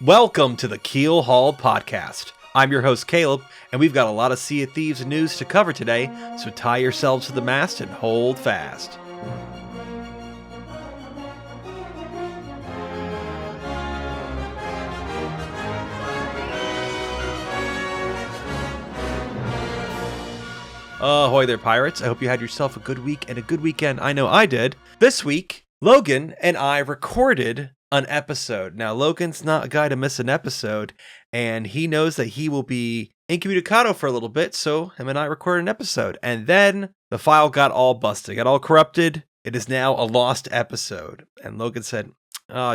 Welcome to the Keelhauled podcast. I'm your host Caleb, and we've got a lot of Sea of Thieves news to cover today, so tie yourselves to the mast and hold fast. Ahoy there, pirates. I hope you had yourself a good week and a good weekend. I know I did. This week, Logun and I recorded an episode. Now, Logan's not a guy to miss an episode, and he knows that he will be incommunicado for a little bit, so him and I recorded an episode. And then the file got all busted, got all corrupted. It is now a lost episode. And Logan said,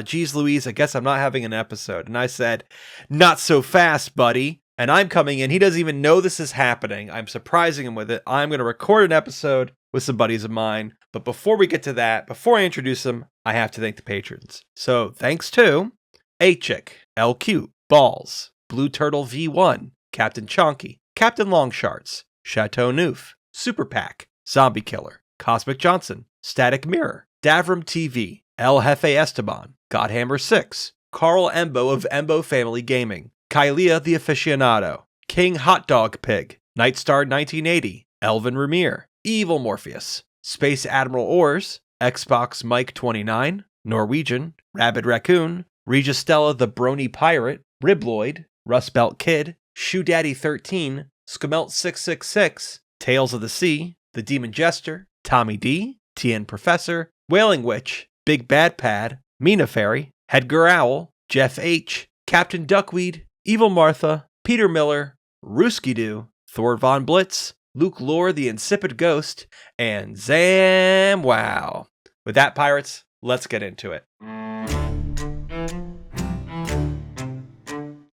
geez, Louise, I guess I'm not having an episode. And I said, not so fast, buddy. And I'm coming in. He doesn't even know this is happening. I'm surprising him with it. I'm going to record an episode with some buddies of mine. But before we get to that, before I introduce them, I have to thank the patrons. So thanks to A-Chick, LQ, Balls, Blue Turtle V1, Captain Chonky, Captain Longsharts, Chateau Noof, Super Pack, Zombie Killer, Cosmic Johnson, Static Mirror, Davram TV, El Jefe Esteban, Godhammer 6, Carl Embo of Embo Family Gaming, Kylia the Aficionado, King Hot Dog Pig, Nightstar 1980, Elvin Ramir, Evil Morpheus, Space Admiral Ors, Xbox Mike 29, Norwegian, Rabid Raccoon, Registella the Brony Pirate, Ribloid, Rust Belt Kid, Shoe Daddy 13, Skamelt 666, Tales of the Sea, The Demon Jester, Tommy D, TN Professor, Wailing Witch, Big Bad Pad, Mina Fairy, Hedgar Owl, Jeff H, Captain Duckweed, Evil Martha, Peter Miller, Rooski Doo, Thor Von Blitz, Luke Lore the Insipid Ghost, and Zam Wow. With that, pirates, let's get into it.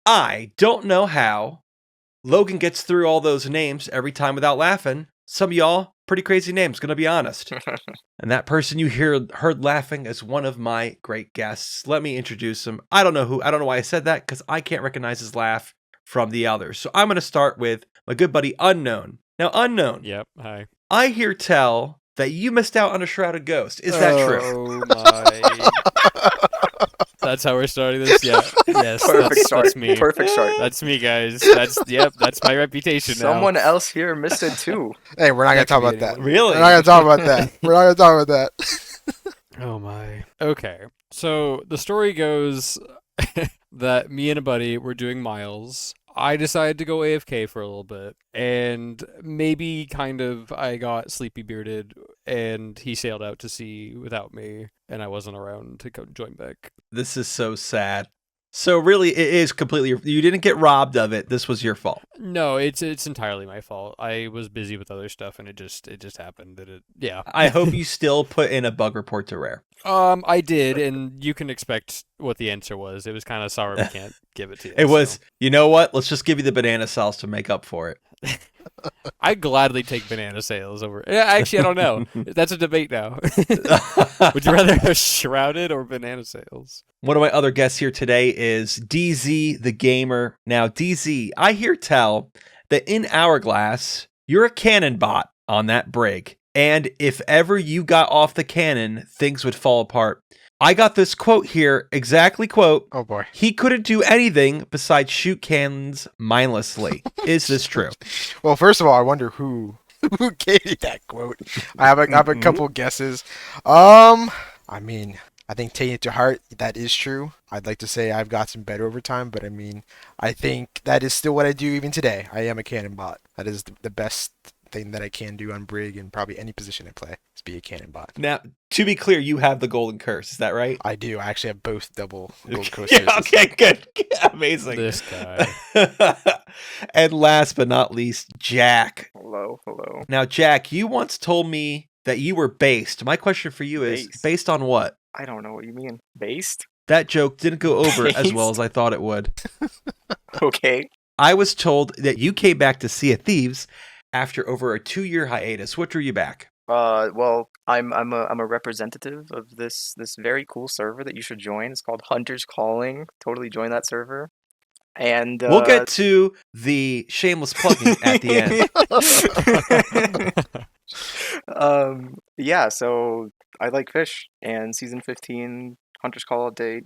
I don't know how Logan gets through all those names every time without laughing. Some of y'all, pretty crazy names, gonna be honest. And that person you heard laughing is one of my great guests. Let me introduce him. I don't know why I said that, because I can't recognize his laugh from the others. So I'm gonna start with my good buddy Unknown. Now, Unknown. Yep, hi. I hear tell that you missed out on a Shrouded Ghost. Is that true? Oh my. That's how we're starting this? Yeah. Yes, that's me. Perfect start. That's me, guys. That's my reputation now. Someone else here missed it too. Hey, we're not going to talk about that. Really? We're not going to talk about that. We're not going to talk about that. Oh my. Okay. So the story goes that me and a buddy were doing miles. I decided to go AFK for a little bit, and maybe I got sleepy bearded, and he sailed out to sea without me, and I wasn't around to go join back. This is so sad. So really, it is completely, you didn't get robbed of it. This was your fault. No, it's entirely my fault. I was busy with other stuff, and it just happened that yeah. I hope you still put in a bug report to Rare. I did, and you can expect what the answer was. It was kind of sorry we can't give it to you. It was, you know what? Let's just give you the banana sauce to make up for it. I'd gladly take banana sales over. Actually, I don't know. That's a debate now. Would you rather have Shrouded or banana sales? One of my other guests here today is DZ the Gamer. Now, DZ, I hear tell that in Hourglass, you're a cannon bot on that brig. And if ever you got off the cannon, things would fall apart. I got this quote here, exactly quote. Oh boy. He couldn't do anything besides shoot cannons mindlessly. Is this true? Well, first of all, I wonder who gave you that quote. I have a couple guesses. I mean, I think taking it to heart, that is true. I'd like to say I've gotten better over time, but I mean, I think that is still what I do even today. I am a cannon bot. That is the best thing that I can do on brig and probably any position I play is be a cannon bot. Now, to be clear, you have the golden curse. Is that right? I do. I actually have both double gold curse. Yeah, okay, good. Amazing. This guy. And last but not least, Jack. Hello. Now, Jack, you once told me that you were based. My question for you is, based on what? I don't know what you mean. Based? That joke didn't go over as well as I thought it would. Okay. I was told that you came back to Sea of Thieves after over a 2-year hiatus. What drew you back? Well, I'm a representative of this very cool server that you should join. It's called Hunter's Calling. Totally join that server. And we'll get to the shameless plugging at the end. Yeah, so I like fish, and season 15 Hunter's Call update,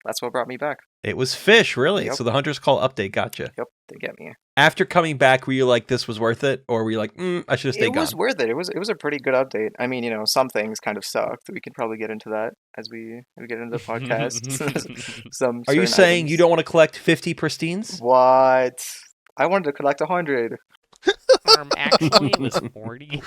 That's what brought me back. It was fish, really. Yep. So the Hunter's Call update gotcha. Yep, they get me. After coming back, were you like, this was worth it? Or were you like, I should have stayed It was gone? worth it. It was a pretty good update. I mean, some things kind of sucked. We could probably get into that as we get into the podcast. Some Are you certain saying items. you don't want to collect 50 pristines? What? I wanted to collect 100. Actually, it was 40.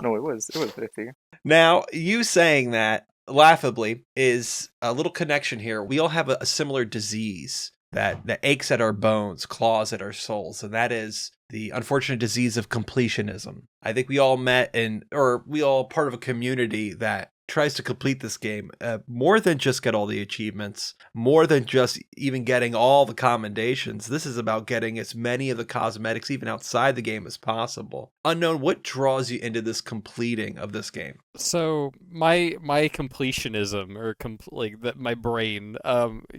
No, it was 50. Now, you saying that, laughably, is a little connection here. We all have a similar disease that aches at our bones, claws at our souls, and that is the unfortunate disease of completionism. I think we all we all part of a community that tries to complete this game more than just get all the achievements, more than just even getting all the commendations. This is about getting as many of the cosmetics even outside the game as possible. Unknown, what draws you into this completing of this game? So my completionism or my brain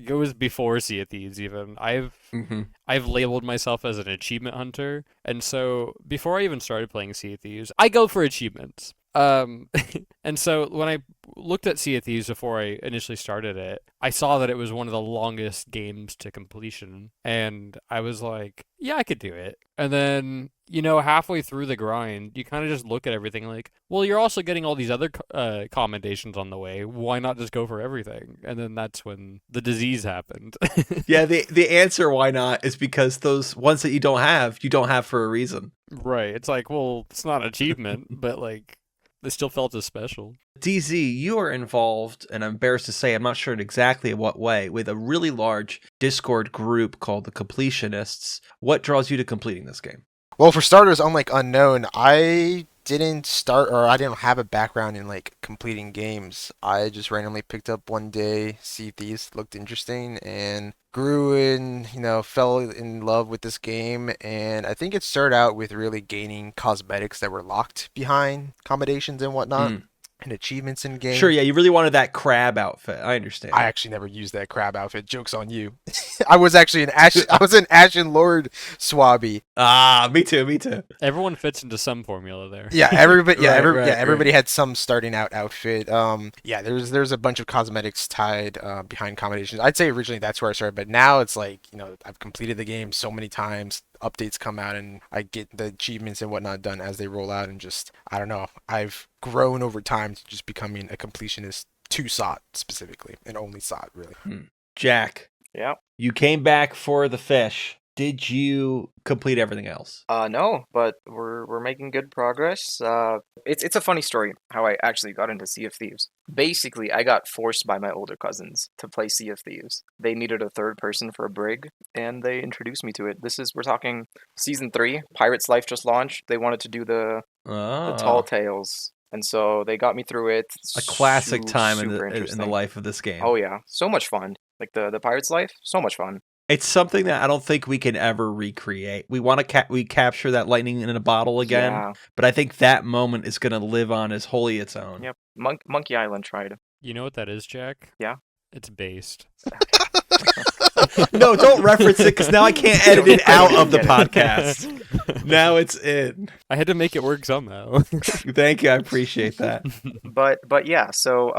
goes before Sea of Thieves even. I've labeled myself as an achievement hunter, and so before I even started playing Sea of Thieves, I go for achievements. And so when I looked at Sea of Thieves before I initially started it, I saw that it was one of the longest games to completion, and I was like, yeah, I could do it. And then, halfway through the grind, you kind of just look at everything like, well, you're also getting all these other commendations on the way. Why not just go for everything? And then that's when the disease happened. Yeah, the answer why not is because those ones that you don't have for a reason. Right. It's like, well, it's not an achievement, but like, they still felt as special. DZ, you are involved, and I'm embarrassed to say, I'm not sure in exactly what way, with a really large Discord group called the Completionists. What draws you to completing this game? Well, for starters, unlike Unknown, I didn't have a background in like completing games. I just randomly picked up one day, Sea Thieves looked interesting, and grew in, fell in love with this game. And I think it started out with really gaining cosmetics that were locked behind accommodations and whatnot. And achievements in game. Sure, yeah, you really wanted that crab outfit. I understand. I actually never used that crab outfit. Joke's on you. I was actually an Ashen Lord swabby. Ah, me too. Everyone fits into some formula there. Yeah, everybody. Yeah, Right, everybody had some starting out outfit. Yeah, there's a bunch of cosmetics tied behind accommodations. I'd say originally that's where I started, but now it's like I've completed the game so many times. Updates come out and I get the achievements and whatnot done as they roll out, and just I don't know. I've grown over time to just becoming a completionist to SOT specifically, and only SOT really. Jack. Yeah. You came back for the fish. Did you complete everything else? No, but we're making good progress. It's a funny story how I actually got into Sea of Thieves. Basically, I got forced by my older cousins to play Sea of Thieves. They needed a third person for a brig, and they introduced me to it. We're talking Season 3. Pirate's Life just launched. They wanted to do the Tall Tales. And so they got me through it. A classic time in Super the life of this game. Oh yeah, so much fun. Like the Pirate's Life, so much fun. It's something that I don't think we can ever recreate. We want to we capture that lightning in a bottle again, Yeah. but I think that moment is going to live on as wholly its own. Yep. Monkey Island tried. You know what that is, Jack? Yeah. It's based. No, don't reference it because now I can't edit it out of the podcast. Now it's in. I had to make it work somehow. Thank you. I appreciate that. But yeah, so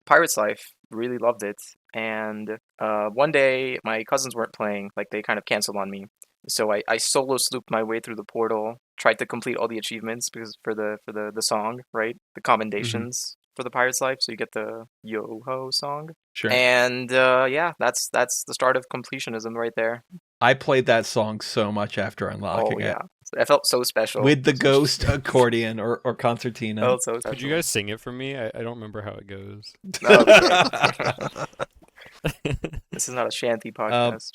Pirate's Life, really loved it. And one day my cousins weren't playing, like they kind of canceled on me. So I solo slooped my way through the portal, tried to complete all the achievements because for the song, right? The commendations for the Pirate's Life, so you get the Yo Ho song. Sure. And yeah, that's the start of completionism right there. I played that song so much after unlocking it. It felt so special. With the ghost accordion or concertina. Felt so special. Could you guys sing it for me? I don't remember how it goes. No, this is not a shanty podcast.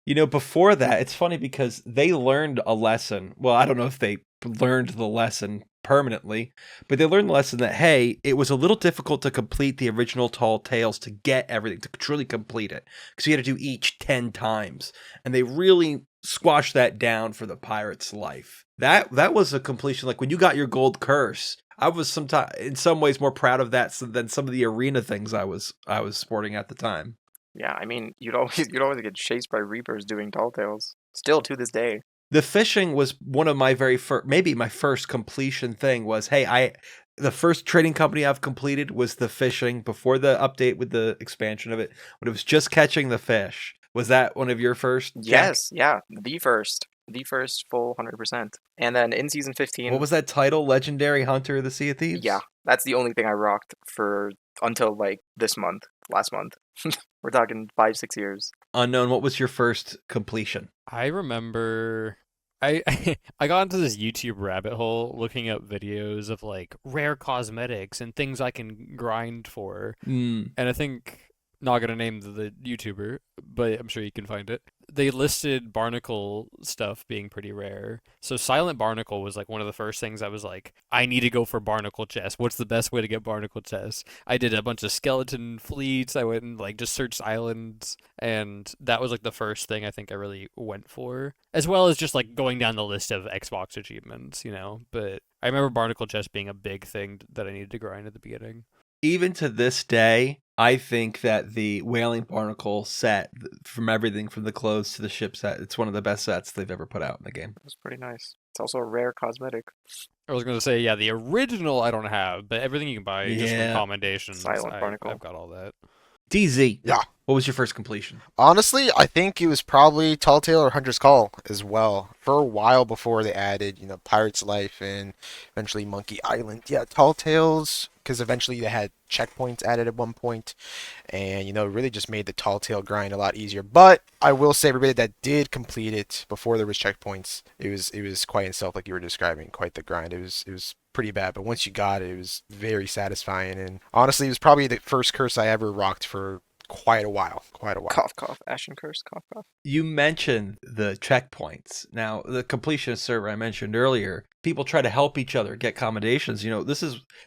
Before that, it's funny because they learned a lesson. Well, I don't know if they learned the lesson permanently, but they learned the lesson that, hey, it was a little difficult to complete the original Tall Tales to get everything, to truly complete it. Because you had to do each 10 times. And they really squashed that down for the Pirate's Life. That was a completion. Like when you got your gold curse, I was in some ways more proud of that than some of the arena things I was sporting at the time. Yeah, I mean, you'd always get chased by Reapers doing Tall Tales. Still to this day. The fishing was one of my very first, maybe my first completion thing was, hey, The first trading company I've completed was the fishing before the update with the expansion of it, when it was just catching the fish. Was that one of your first, Jack? Yes, yeah, the first full 100%. And then in season 15, What was that title? Legendary Hunter of the Sea of Thieves? yeah, that's the only thing I rocked for until like last month. We're talking 5-6 years. Unknown, what was your first completion? I remember I I got into this YouTube rabbit hole looking up videos of like rare cosmetics and things I can grind for. Mm. And I think, not gonna name the YouTuber, but I'm sure you can find it. They listed barnacle stuff being pretty rare. So Silent Barnacle was like one of the first things I was like, I need to go for barnacle chest. What's the best way to get barnacle chest? I did a bunch of skeleton fleets. I went and like just searched islands, and that was like the first thing I think I really went for, as well as just like going down the list of Xbox achievements, you know. But I remember barnacle chest being a big thing that I needed to grind at the beginning. Even to this day, I think that the Whaling Barnacle set, from everything from the clothes to the ship set, it's one of the best sets they've ever put out in the game. It was pretty nice. It's also a rare cosmetic. I was gonna say, yeah, the original I don't have, but everything you can buy just Yeah. from commendations. Silent Barnacle. I've got all that. DZ, Yeah. what was your first completion? Honestly, I think it was probably Tall Tale or Hunter's Call as well. For a while before they added, Pirate's Life and eventually Monkey Island. Yeah, Tall Tales, because eventually they had checkpoints added at one point, and it really just made the Tall Tale grind a lot easier. But I will say, everybody that did complete it before there was checkpoints, it was quite itself, like you were describing, quite the grind. It was pretty bad, but once you got it, it was very satisfying. And honestly, it was probably the first curse I ever rocked for quite a while. Cough, cough. Ashen curse, cough, cough. You mentioned the checkpoints. Now, the completionist server I mentioned earlier, people try to help each other get commendations.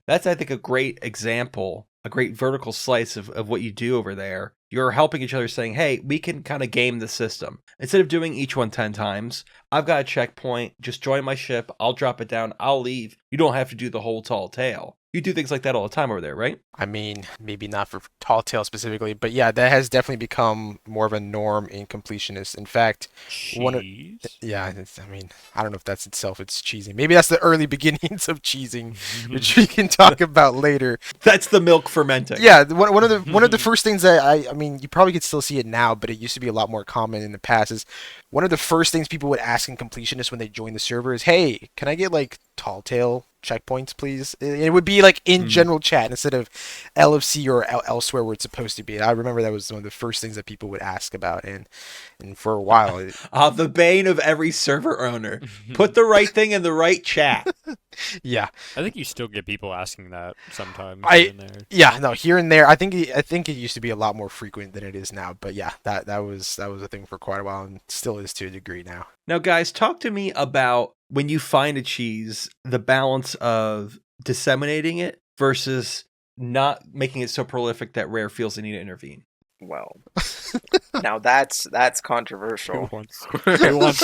That's, I think, a great example, a great vertical slice of what you do over there. You're helping each other, saying, hey, we can kind of game the system. Instead of doing each one 10 times, I've got a checkpoint, just join my ship, I'll drop it down, I'll leave. You don't have to do the whole Tall Tale. You do things like that all the time over there, right? I mean, maybe not for Tall Tale specifically, but yeah, that has definitely become more of a norm in completionists. In fact, one of Cheese. yeah, I don't know if that's itself, it's cheesing. Maybe that's the early beginnings of cheesing, which we can talk about later. That's the milk fermenting. Yeah, one of the first things that I mean, you probably could still see it now, but it used to be a lot more common in the past. Is one of the first things people would ask in completionists when they join the server is, "Hey, can I get like Tall Tale checkpoints, please?" It would be like in general chat instead of LFC or elsewhere where it's supposed to be. I remember that was one of the first things that people would ask about, and for a while, The bane of every server owner. Put the right thing in the right chat. yeah. I think you still get people asking that sometimes. I- here and there. Yeah, no, here and there. I think it used to be a lot more frequent than it is now. But yeah, that was a thing for quite a while, and still is to a degree now. Now, guys, talk to me about when you find a cheese, the balance of disseminating it versus not making it so prolific that Rare feels the need to intervene. Well, now that's controversial. Who wants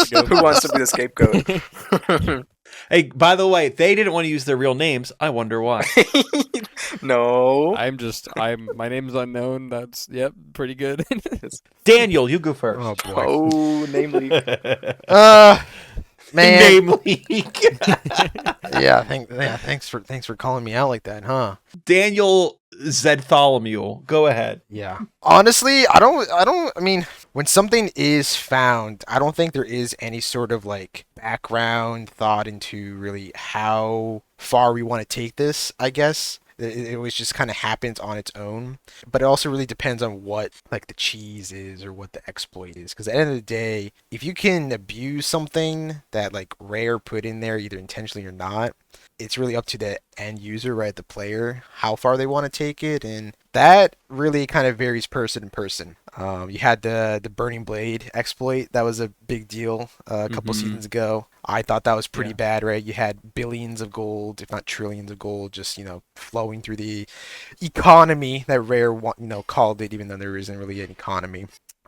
to go? Who wants to be the scapegoat? Hey, by the way, they didn't want to use their real names. I wonder why. No. My name's unknown. That's, yep, pretty good. Daniel, you go first. Oh boy. Oh, namely. Man. Name leak. Thanks for calling me out like that, huh? Daniel Zedtholomew. Go ahead. Yeah. Honestly, I mean, when something is found, I don't think there is any sort of like background thought into really how far we want to take this, I guess. It always just kind of happens on its own. But it also really depends on what like the cheese is or what the exploit is. Because at the end of the day, if you can abuse something that like Rare put in there, either intentionally or not, it's really up to the end user, right, the player, how far they want to take it, and that really kind of varies person to person. You had the Burning Blade exploit. That was a big deal a couple seasons ago. I thought that was pretty bad, right? You had billions of gold, if not trillions of gold, just, flowing through the economy that Rare, called it, even though there isn't really an economy,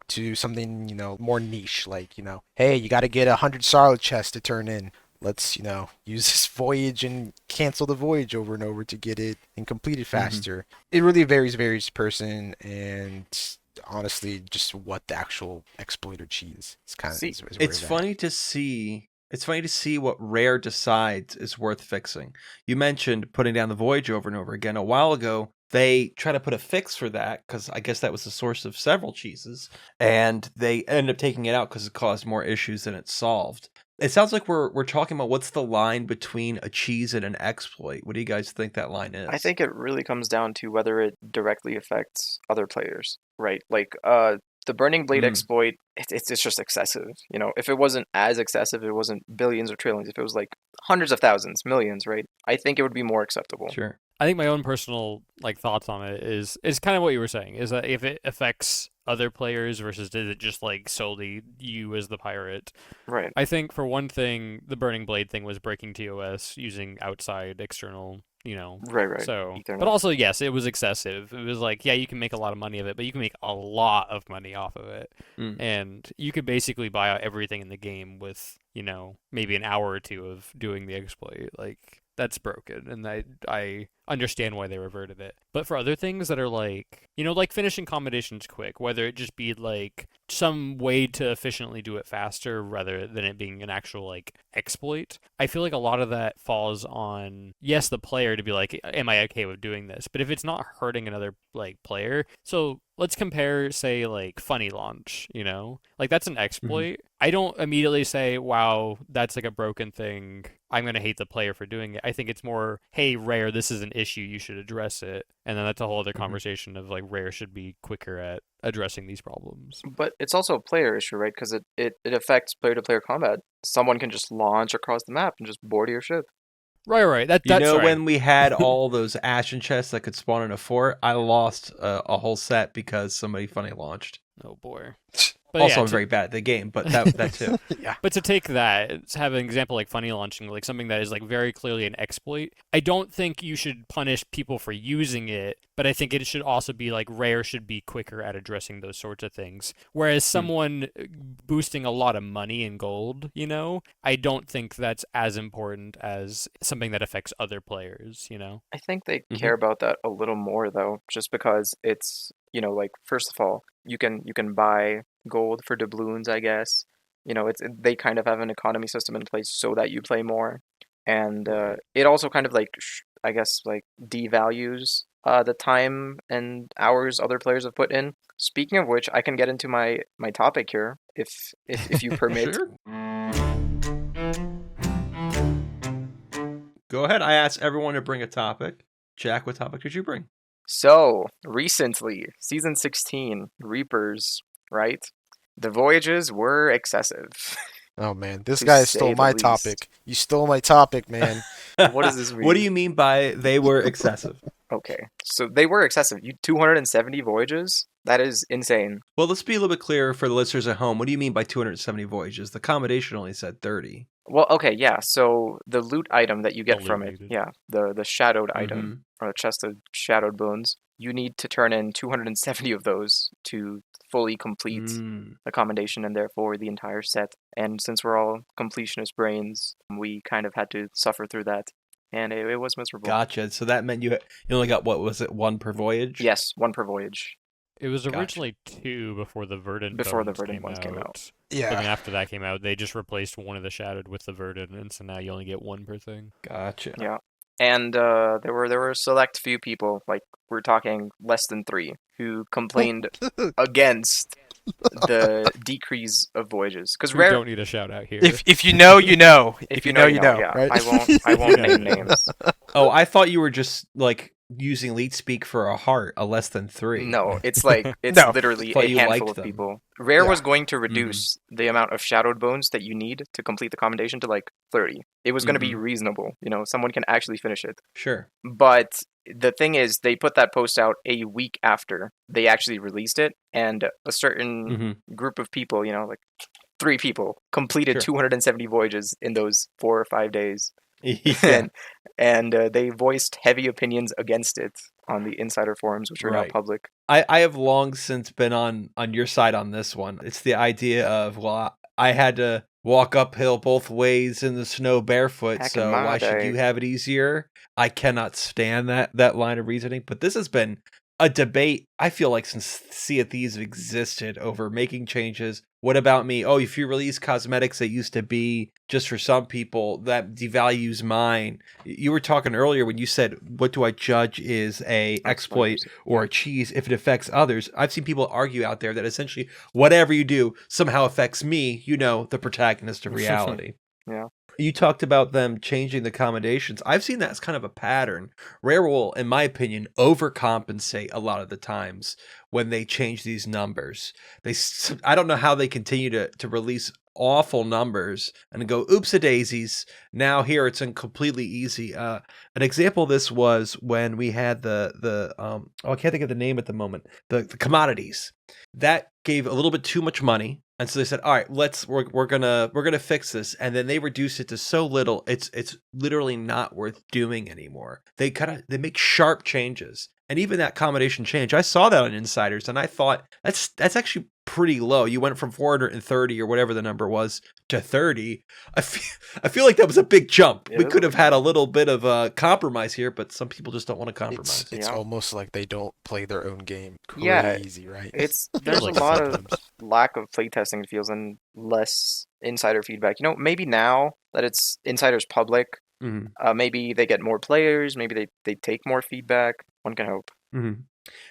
to something, more niche, like, hey, you got to get 100 Sarla chests to turn in. Let's, use this voyage and cancel the voyage over and over to get it and complete it faster. It really varies person, and honestly, just what the actual exploiter cheese is kind of. See, It's funny to see It's funny to see what Rare decides is worth fixing. You mentioned putting down the Voyage over and over again. A while ago, they tried to put a fix for that because I guess that was the source of several cheeses, and they ended up taking it out because it caused more issues than it solved. It sounds like we're talking about what's the line between a cheese and an exploit. What do you guys think that line is? I think it really comes down to whether it directly affects other players, right? Like the Burning Blade exploit, it's just excessive. You know, if it wasn't as excessive, it wasn't billions or trillions. If it was like hundreds of thousands, millions, right? I think it would be more acceptable. Sure. I think my own personal thoughts on it is kind of what you were saying, is that if it affects other players versus is it just like solely you as the pirate. Right. I think for one thing, the Burning Blade thing was breaking TOS using outside external, Right. So, Ethernet. but also, yes, it was excessive. It was like, yeah, you can make a lot of money of it, but you can make a lot of money off of it. And you could basically buy out everything in the game with, maybe an hour or two of doing the exploit. Like, that's broken, and I understand why they reverted it. But for other things that are like, like finishing combinations quick, whether it just be like some way to efficiently do it faster rather than it being an actual like exploit, I feel like a lot of that falls on, yes, the player to be like, am I okay with doing this? But if it's not hurting another like player, so let's compare, say, like Funny Launch, like that's an exploit. I don't immediately say, wow, that's like a broken thing, I'm going to hate the player for doing it. I think it's more, hey, Rare, this is an issue, you should address it. And then that's a whole other conversation of like Rare should be quicker at addressing these problems. But it's also a player issue, right? Because it affects player-to-player combat. Someone can just launch across the map and just board your ship. Right. That's right. When we had all those ashen chests that could spawn in a fort, I lost a whole set because somebody funny launched. Oh boy. But also, yeah, I'm very bad at the game, but that too. Yeah. But to take that, to have an example like funny launching, like something that is like very clearly an exploit, I don't think you should punish people for using it, but I think it should also be like Rare should be quicker at addressing those sorts of things. Whereas someone boosting a lot of money in gold, I don't think that's as important as something that affects other players, I think they care about that a little more though, just because it's, like first of all, you can buy gold for doubloons, I guess. They kind of have an economy system in place so that you play more, and it also kind of like I guess like devalues the time and hours other players have put in. Speaking of which, I can get into my topic here if you permit. Sure. Go ahead. I asked everyone to bring a topic. Jack, what topic did you bring? So, recently, Season 16, Reapers, right? The voyages were excessive. Oh man, this To guy say stole the my least. topic. You stole my topic, man. What does this mean? What do you mean by they were excessive? Okay, so they were excessive. 270 voyages? That is insane. Well, let's be a little bit clearer for the listeners at home. What do you mean by 270 voyages? The accommodation only said 30. Well, okay, yeah, so the loot item that you get from it, Illuminated. yeah, the shadowed item, or a chest of shadowed bones, you need to turn in 270 of those to fully complete the commendation and therefore the entire set. And since we're all completionist brains, we kind of had to suffer through that. And it was miserable. Gotcha. So that meant you only got, what was it, one per voyage? Yes, one per voyage. It was Gotcha. originally 2 before the Verdant ones came out. But Yeah. then after that came out, they just replaced one of the Shadowed with the Verdant, and so now you only get one per thing. Gotcha. Yeah. And there were a select few people, like we're talking less than 3, who complained against the decrease of voyages. Because We Rare, don't need a shout out here. If you know, you know. if you know, you know. Yeah, right? I won't Yeah. name names. Oh, I thought you were just like using elite speak for a heart, a less than 3. No, it's like it's No. literally Thought a you handful liked of them. people. Rare Yeah. was going to reduce the amount of shadowed bones that you need to complete the commendation to like 30. It was going to be reasonable. Someone can actually finish it. Sure. But the thing is, they put that post out a week after they actually released it, and a certain group of people, like 3 people, completed Sure. 270 voyages in those 4 or 5 days. Yeah. And they voiced heavy opinions against it on the insider forums, which are now Right. public. I have long since been on your side on this one. It's the idea of, well, I had to walk uphill both ways in the snow barefoot, Back in so my why should day. you have it easier? I cannot stand that line of reasoning, but this has been a debate, I feel like, since Sea of Thieves existed over making changes. What about me? Oh, if you release cosmetics that used to be just for some people, that devalues mine. You were talking earlier when you said, what do I judge is a exploit or a cheese if it affects others? I've seen people argue out there that essentially whatever you do somehow affects me, the protagonist of reality. Yeah. You talked about them changing the accommodations. I've seen that as kind of a pattern. Rare will, in my opinion, overcompensate a lot of the times when they change these numbers. I don't know how they continue to release awful numbers and go, oops-a-daisies. Now here it's completely easy. An example of this was when we had the I can't think of the name at the moment. The commodities that gave a little bit too much money. And so they said, all right, we're gonna fix this. And then they reduced it to so little, it's literally not worth doing anymore. They make sharp changes. And even that accommodation change, I saw that on Insiders, and I thought that's actually pretty low. You went from 430 or whatever the number was to 30. I feel like that was a big jump. We could have had a little bit of a compromise here, but some people just don't want to compromise. It's almost like they don't play their own game. Crazy, right? There's a lot of lack of playtesting, it feels, and less insider feedback. Maybe now that it's Insiders public, maybe they get more players, maybe they take more feedback. One can hope. Mm-hmm.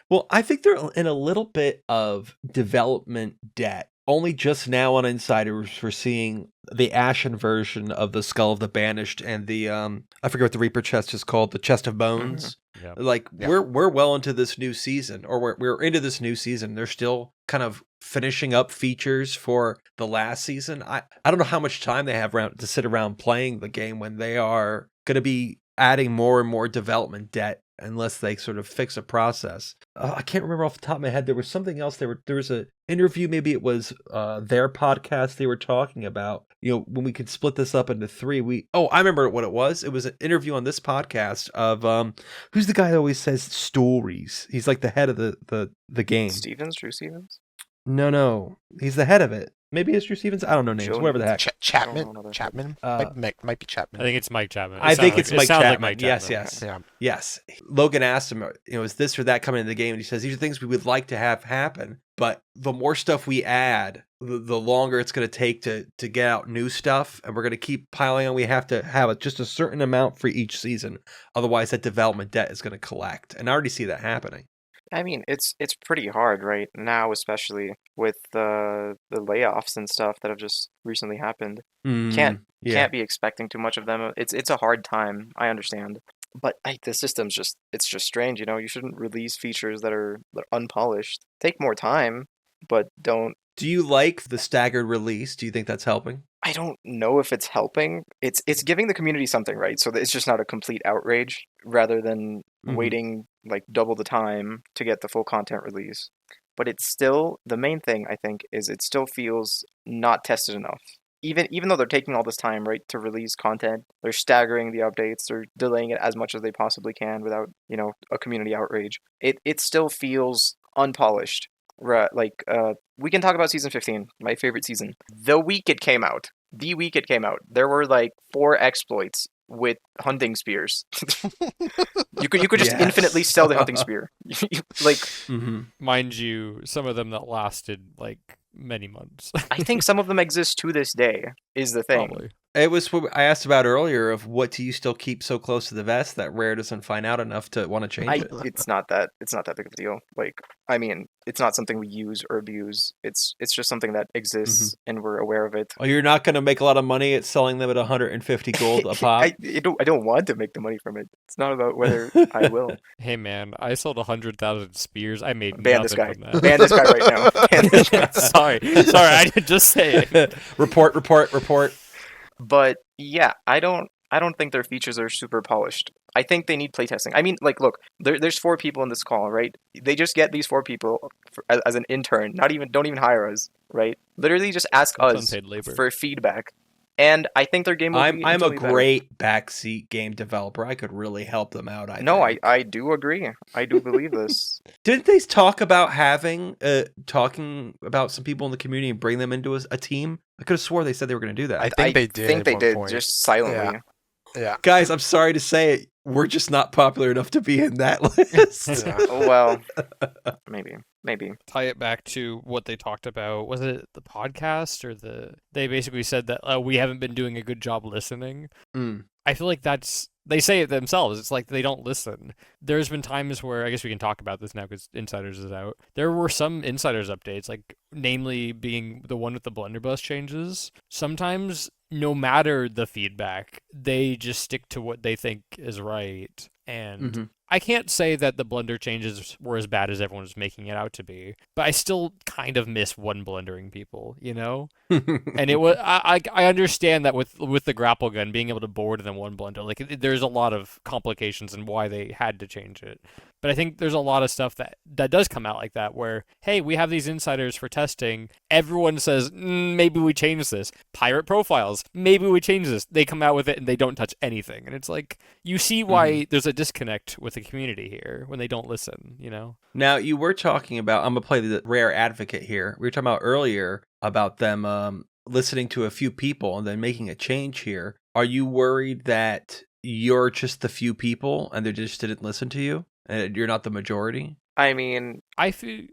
Well, I think they're in a little bit of development debt. Only just now on Insiders we're seeing the Ashen version of the Skull of the Banished and the I forget what the Reaper chest is called, the Chest of Bones. Mm-hmm. We're well into this new season, or we're into this new season. They're still kind of finishing up features for the last season. I don't know how much time they have to sit around playing the game when they are going to be adding more and more development debt unless they sort of fix a process. I can't remember off the top of my head. There was something else. There was an interview. Maybe it was their podcast they were talking about. When we could split this up into three. I remember what it was. It was an interview on this podcast of who's the guy that always says stories. He's like the head of the game. Drew Stevens? No. He's the head of it. Maybe it's Drew Stevens. I don't know names. Whatever the heck. Chapman. Might be Chapman. I think it's Mike Chapman. I think it's Mike Chapman. Like Mike Chapman. Yes. Logan asked him, is this or that coming into the game? And he says, these are things we would like to have happen. But the more stuff we add, the longer it's going to take to get out new stuff. And we're going to keep piling on. We have to have just a certain amount for each season. Otherwise, that development debt is going to collect. And I already see that happening. I mean, it's pretty hard right now, especially with the layoffs and stuff that have just recently happened. Can't be expecting too much of them. It's a hard time. I understand, but the system's just strange. You shouldn't release features that are unpolished. Take more time, but don't. Do you like the staggered release? Do you think that's helping? I don't know if it's helping. It's giving the community something, right? So it's just not a complete outrage, rather than waiting like double the time to get the full content release. But it's still, the main thing I think is it still feels not tested enough. Even though they're taking all this time, right, to release content, they're staggering the updates, they're delaying it as much as they possibly can without, a community outrage. It still feels unpolished. Right, we can talk about season 15, my favorite season. The week it came out, there were like 4 exploits with hunting spears. you could just infinitely sell the hunting spear. Mind you, some of them that lasted like many months. I think some of them exist to this day. Is the thing. Probably. It was what I asked about earlier of what do you still keep so close to the vest that Rare doesn't find out enough to want to change it. It's not that big of a deal. It's not something we use or abuse. It's just something that exists and we're aware of it. Well, you're not going to make a lot of money at selling them at 150 gold a pop. I don't want to make the money from it. It's not about whether I will. Hey man, I sold 100,000 spears. I made ban nothing this guy. from that. Ban this guy right now. Ban this guy. Sorry, I didn't just say it. Report. But yeah, I don't think their features are super polished. I think they need playtesting. I mean, look, there's 4 people in this call, right? They just get these 4 people as an intern. Don't even hire us, right? Literally just ask us for feedback. And I think their game will be I'm a great backseat game developer. I could really help them out. I do agree. I do believe this. Didn't they talk about talking about some people in the community and bring them into a team? I could have swore they said they were going to do that. I think they did. Just silently. Yeah. Guys, I'm sorry to say it. we're just not popular enough to be in that list. Yeah. Well, maybe. Tie it back to what they talked about. Was it the podcast or they basically said that we haven't been doing a good job listening. Mm. I feel like they say it themselves. It's like they don't listen. There's been times where, I guess we can talk about this now because Insiders is out. There were some Insiders updates, like namely being the one with the blunderbuss changes. Sometimes, no matter the feedback, they just stick to what they think is right. And I can't say that the blunder changes were as bad as everyone was making it out to be, but I still kind of miss one blundering people, you know? And it was I understand that with the grapple gun being able to board than one blunder, like there's a lot of complications and why they had to change it. But I think there's a lot of stuff that does come out like that where, hey, we have these insiders for testing. Everyone says, maybe we change this. Pirate profiles, maybe we change this. They come out with it and they don't touch anything. And it's like, you see why there's a disconnect with the community here when they don't listen, you know? Now, you were talking about, I'm going to play the rare advocate here. We were talking about earlier about them listening to a few people and then making a change here. Are you worried that you're just the few people and they just didn't listen to you? And you're not the majority? I mean, I feel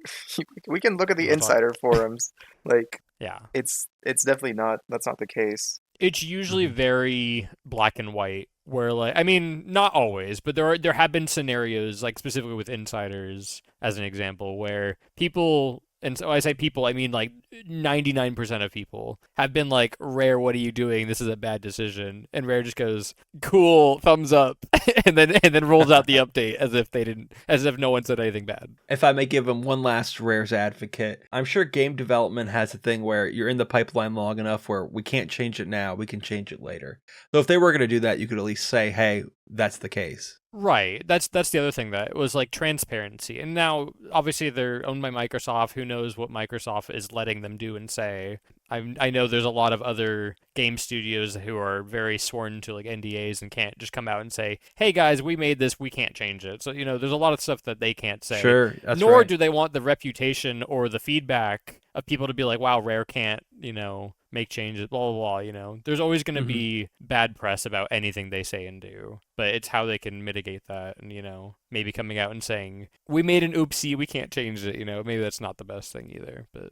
we can look at the insider forums. Like, yeah, it's definitely not. That's not the case. it's usually very black and white. Where like, I mean, not always, but there have been scenarios, like specifically with insiders, as an example, where people. And so I say people, I mean like 99% of people have been like, Rare, what are you doing? This is a bad decision. And Rare just goes, cool, thumbs up, and then rolls out the update as if no one said anything bad. If I may give him one last Rare's advocate, I'm sure game development has a thing where you're in the pipeline long enough where we can't change it now, we can change it later. So if they were going to do that, you could at least say, hey, that's the case. Right. That's the other thing, that it was like transparency. And now obviously they're owned by Microsoft. Who knows what Microsoft is letting them do and say. I know there's a lot of other game studios who are very sworn to like NDAs and can't just come out and say, hey guys, we made this, we can't change it. So, you know, there's a lot of stuff that they can't say. Sure, that's Nor right. do they want the reputation or the feedback of people to be like, wow, Rare can't, you know, make changes, blah, blah, blah, you know. There's always going to be bad press about anything they say and do, but it's how they can mitigate that and, you know, maybe coming out and saying, we made an oopsie, we can't change it, you know. Maybe that's not the best thing either, but...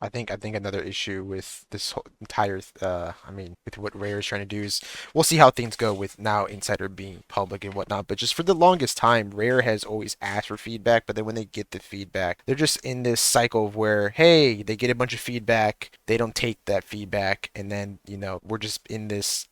I think another issue with this whole entire, with what Rare is trying to do is, we'll see how things go with now Insider being public and whatnot. But just for the longest time, Rare has always asked for feedback, but then when they get the feedback, they're just in this cycle of where, hey, they get a bunch of feedback, they don't take that feedback, and then, you know, we're just in this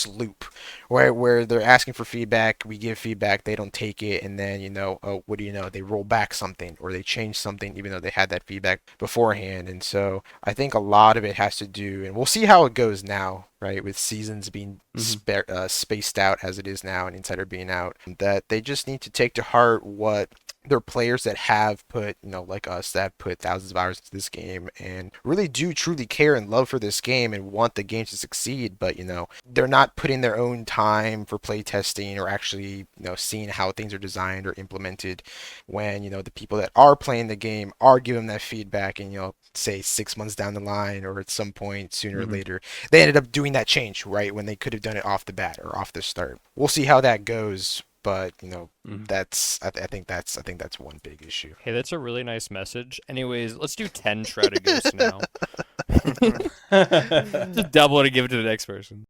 loop where they're asking for feedback, we give feedback, they don't take it, and then, you know, oh, what do you know, they roll back something or they change something even though they had that feedback beforehand. And so I think a lot of it has to do, and we'll see how it goes now, right, with seasons being spaced out as it is now and Insider being out, that they just need to take to heart what there are players that have put, you know, like us, that have put thousands of hours into this game and really do truly care and love for this game and want the game to succeed, but, you know, they're not putting their own time for play testing or actually, you know, seeing how things are designed or implemented when, you know, the people that are playing the game are giving that feedback and, you know, say 6 months down the line or at some point sooner or later, they ended up doing that change, right, when they could have done it off the bat or off the start. We'll see how that goes. But, you know, that's I think that's one big issue. Hey, that's a really nice message. Anyways, let's do 10 shrouded ghosts now. Just double it and give it to the next person.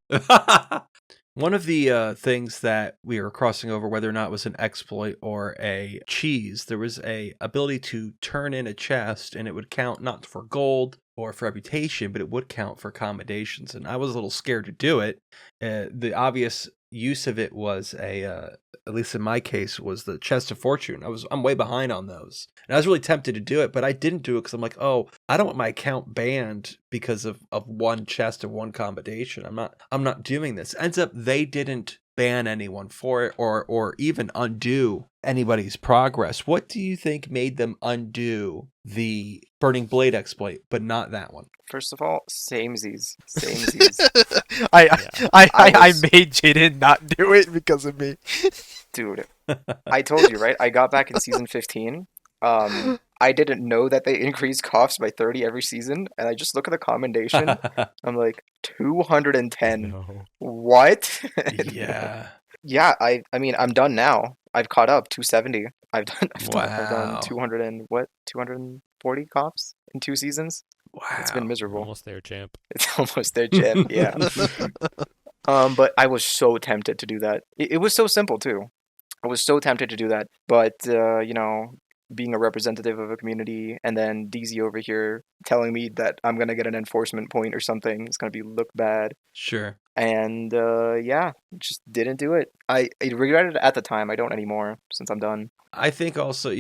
One of the things that we were crossing over, whether or not it was an exploit or a cheese, there was a ability to turn in a chest and it would count not for gold or for reputation, but it would count for accommodations. And I was a little scared to do it. The obvious use of it was at least in my case, was the chest of fortune. I'm way behind on those. And I was really tempted to do it, but I didn't do it because I'm like, oh, I don't want my account banned because of one chest of one combination. I'm not doing this. Ends up they didn't ban anyone for it or even undo anybody's progress. What do you think made them undo the Burning Blade exploit, but not that one? First of all, samesies. I made Jaden not do it because of me. Dude, I told you, right? I got back in season 15. I didn't know that they increased coughs by 30 every season, and I just look at the commendation. I'm like, 210. No. What? Yeah. Yeah, I mean, I'm done now. I've caught up 270. I've done Wow. 200 and what? 240 coughs in 2 seasons. It's been Wow. miserable. Almost there, champ. It's almost their chip, yeah. But I was so tempted to do that. It was so simple too. I was so tempted to do that, but being a representative of a community, and then DZ over here telling me that I'm gonna get an enforcement point or something, it's gonna be look bad, Sure. and yeah, just didn't do it. I regretted it at the time. I don't anymore since I'm done. I think also,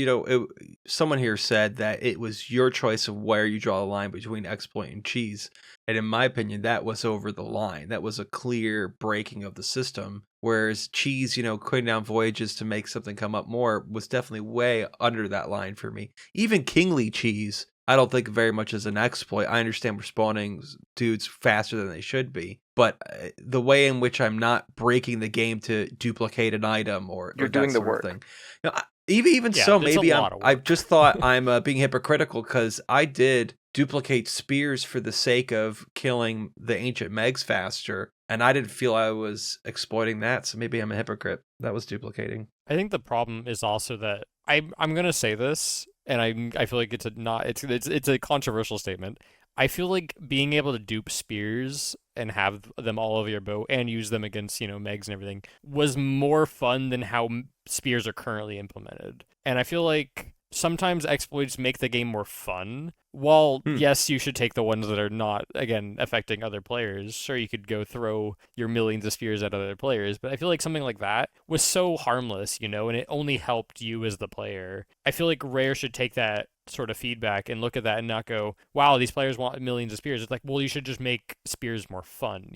someone here said that it was your choice of where you draw the line between exploit and cheese. And in my opinion, that was over the line. That was a clear breaking of the system. Whereas cheese, cutting down voyages to make something come up more was definitely way under that line for me. Even kingly cheese, I don't think very much as an exploit. I understand we're spawning dudes faster than they should be. But the way in which I'm not breaking the game to duplicate an item or You're that doing the sort work. of thing. Even Yeah, so, it's a maybe lot of I work. just thought I'm being hypocritical because I did duplicate spears for the sake of killing the ancient Megs faster, and I didn't feel I was exploiting that, so maybe I'm a hypocrite. That was duplicating. I think the problem is also that I'm gonna say this, and I feel like it's a controversial statement. I feel like being able to dupe spears and have them all over your boat and use them against, Megs and everything was more fun than how spears are currently implemented. And I feel like sometimes exploits make the game more fun. While, yes, you should take the ones that are not, again, affecting other players. Sure, you could go throw your millions of spears at other players, but I feel like something like that was so harmless, and it only helped you as the player. I feel like Rare should take that sort of feedback and look at that and not go, wow, these players want millions of spears. It's like, well, you should just make spears more fun,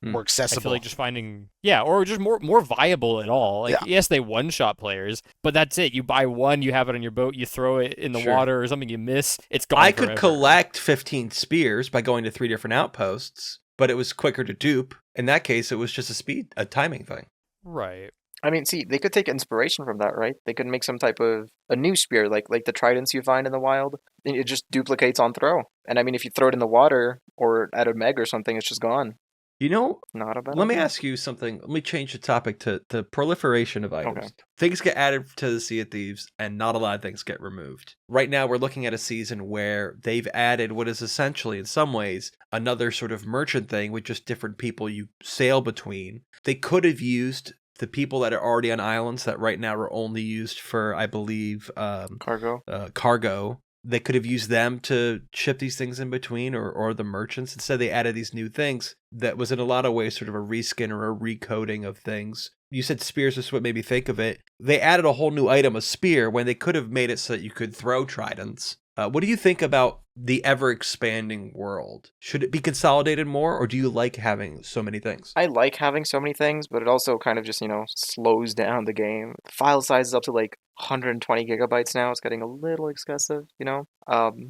More I accessible. feel like just finding, or just more viable at all. Like, Yeah. yes, they one-shot players, but that's it. You buy one, you have it on your boat, you throw it in the Sure. water or something, you miss, it's gone I could forever. collect 15 spears by going to 3 different outposts, but it was quicker to dupe. In that case, it was just a timing thing. Right. I mean, see, they could take inspiration from that, right? They could make some type of a new spear, like the tridents you find in the wild. It just duplicates on throw. And I mean, if you throw it in the water or at a meg or something, it's just gone. Not a bad Let me idea. ask you something. Let me change the topic to the proliferation of items. Okay. Things get added to the Sea of Thieves, and not a lot of things get removed. Right now, we're looking at a season where they've added what is essentially, in some ways, another sort of merchant thing with just different people you sail between. They could have used the people that are already on islands that right now are only used for, I believe, Cargo. cargo. They could have used them to ship these things in between, or the merchants. Instead, they added these new things that was in a lot of ways sort of a reskin or a recoding of things. You said spears is what made me think of it. They added a whole new item, a spear, when they could have made it so that you could throw tridents. What do you think about the ever-expanding world? Should it be consolidated more, or do you like having so many things? I like having so many things, but it also kind of just, slows down the game. The file size is up to like 120 gigabytes now. It's getting a little excessive, Yeah,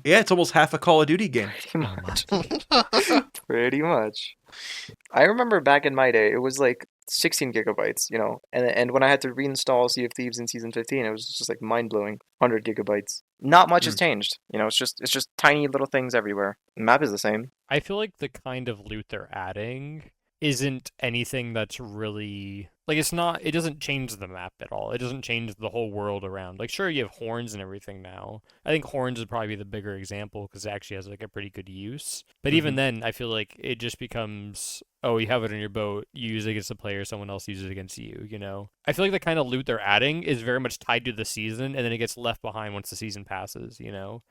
it's almost half a Call of Duty game. Pretty much. Pretty much. I remember back in my day, it was like 16 gigabytes, and when I had to reinstall Sea of Thieves in Season 15, it was just like mind-blowing. 100 gigabytes. Not much has changed. It's just tiny little things everywhere. The map is the same. I feel like the kind of loot they're adding isn't anything that's really like it doesn't change the map at all. It doesn't change the whole world around. Like, sure, you have horns and everything now. I think horns would probably be the bigger example because it actually has like a pretty good use. But even then, I feel like it just becomes, oh, you have it on your boat, you use it against a player, someone else uses it against you, I feel like the kind of loot they're adding is very much tied to the season, and then it gets left behind once the season passes,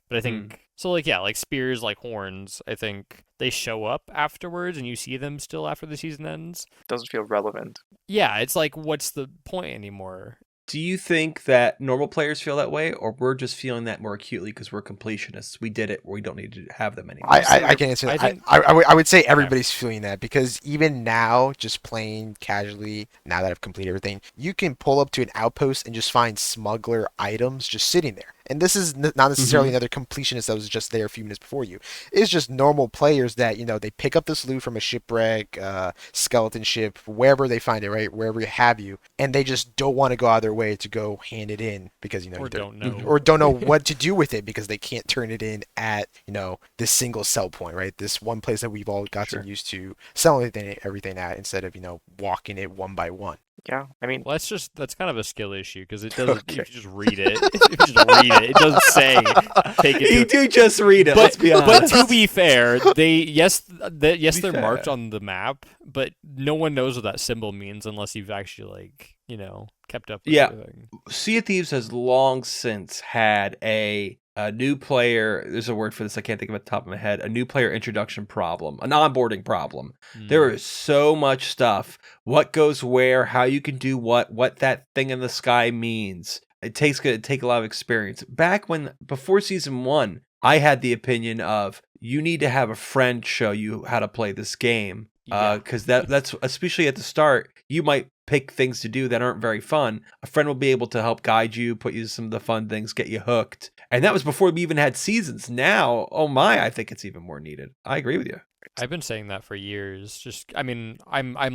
But I think, so like, yeah, like spears, like horns, I think they show up afterwards and you see them still after the season ends. Doesn't feel relevant. Yeah, it's like, what's the point anymore? Do you think that normal players feel that way, or we're just feeling that more acutely because we're completionists? We did it. We don't need to have them anymore. I can answer that. I think- I would say everybody's feeling that because even now, just playing casually, now that I've completed everything, you can pull up to an outpost and just find smuggler items just sitting there. and this is not necessarily another completionist that was just there a few minutes before you. It's just normal players that, they pick up this loot from a shipwreck, skeleton ship, wherever they find it, right? Wherever you have you, and they just don't want to go out of their way to go hand it in because, Or don't know. or don't know what to do with it because they can't turn it in at, this single sell point, right? This one place that we've all gotten used to selling everything at instead of, walking it one by one. Yeah, I mean, Well, that's kind of a skill issue because it doesn't. If you just read it, it doesn't say take it. You do just read it. But, let's be honest. but to be fair, they're fair. marked on the map, but no one knows what that symbol means unless you've actually kept up with everything. Sea of Thieves has long since had a new player. There's a word for this. I can't think of it at the top of my head. A new player introduction problem, an onboarding problem. There is so much stuff. What goes where? How you can do what that thing in the sky means. It take a lot of experience. Before season 1, I had the opinion of you need to have a friend show you how to play this game. Because that's especially at the start, you might pick things to do that aren't very fun. A friend will be able to help guide you, put you to some of the fun things, get you hooked. And that was before we even had seasons. Now, oh my, I think it's even more needed. I agree with you. I've been saying that for years. I'm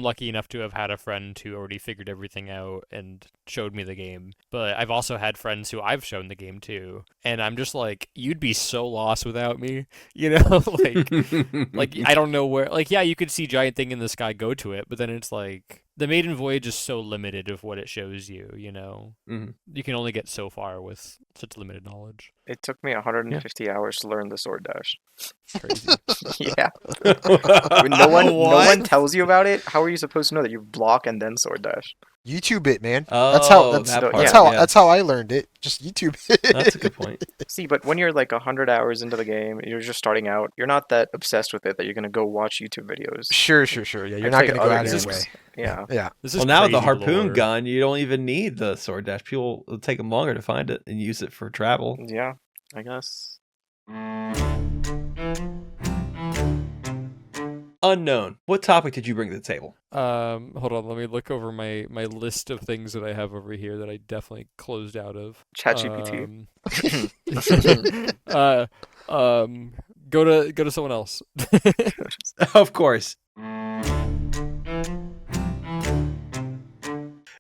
lucky enough to have had a friend who already figured everything out and showed me the game. But I've also had friends who I've shown the game to, and I'm just like, you'd be so lost without me, like I don't know where. Like, yeah, you could see giant thing in the sky, go to it, but then it's like the maiden voyage is so limited of what it shows you. You can only get so far with such limited knowledge. it took me 150 hours to learn the sword dash. Crazy. Yeah. When no one tells you about it, how are you supposed to know that you block and then sword dash? YouTube it, man. Oh, That's how I learned it. Just YouTube it. That's a good point. See, but when you're like 100 hours into the game, you're just starting out, you're not that obsessed with it that you're going to go watch YouTube videos. Sure. Yeah, you're not going to go out of your way. Yeah. Yeah. Well, now with the harpoon gun, you don't even need the sword dash. People will take them longer to find it and use it for travel. Yeah, I guess. Unknown. What topic did you bring to the table? Hold on, let me look over my list of things that I have over here that I definitely closed out of. ChatGPT. Go to someone else. Of course.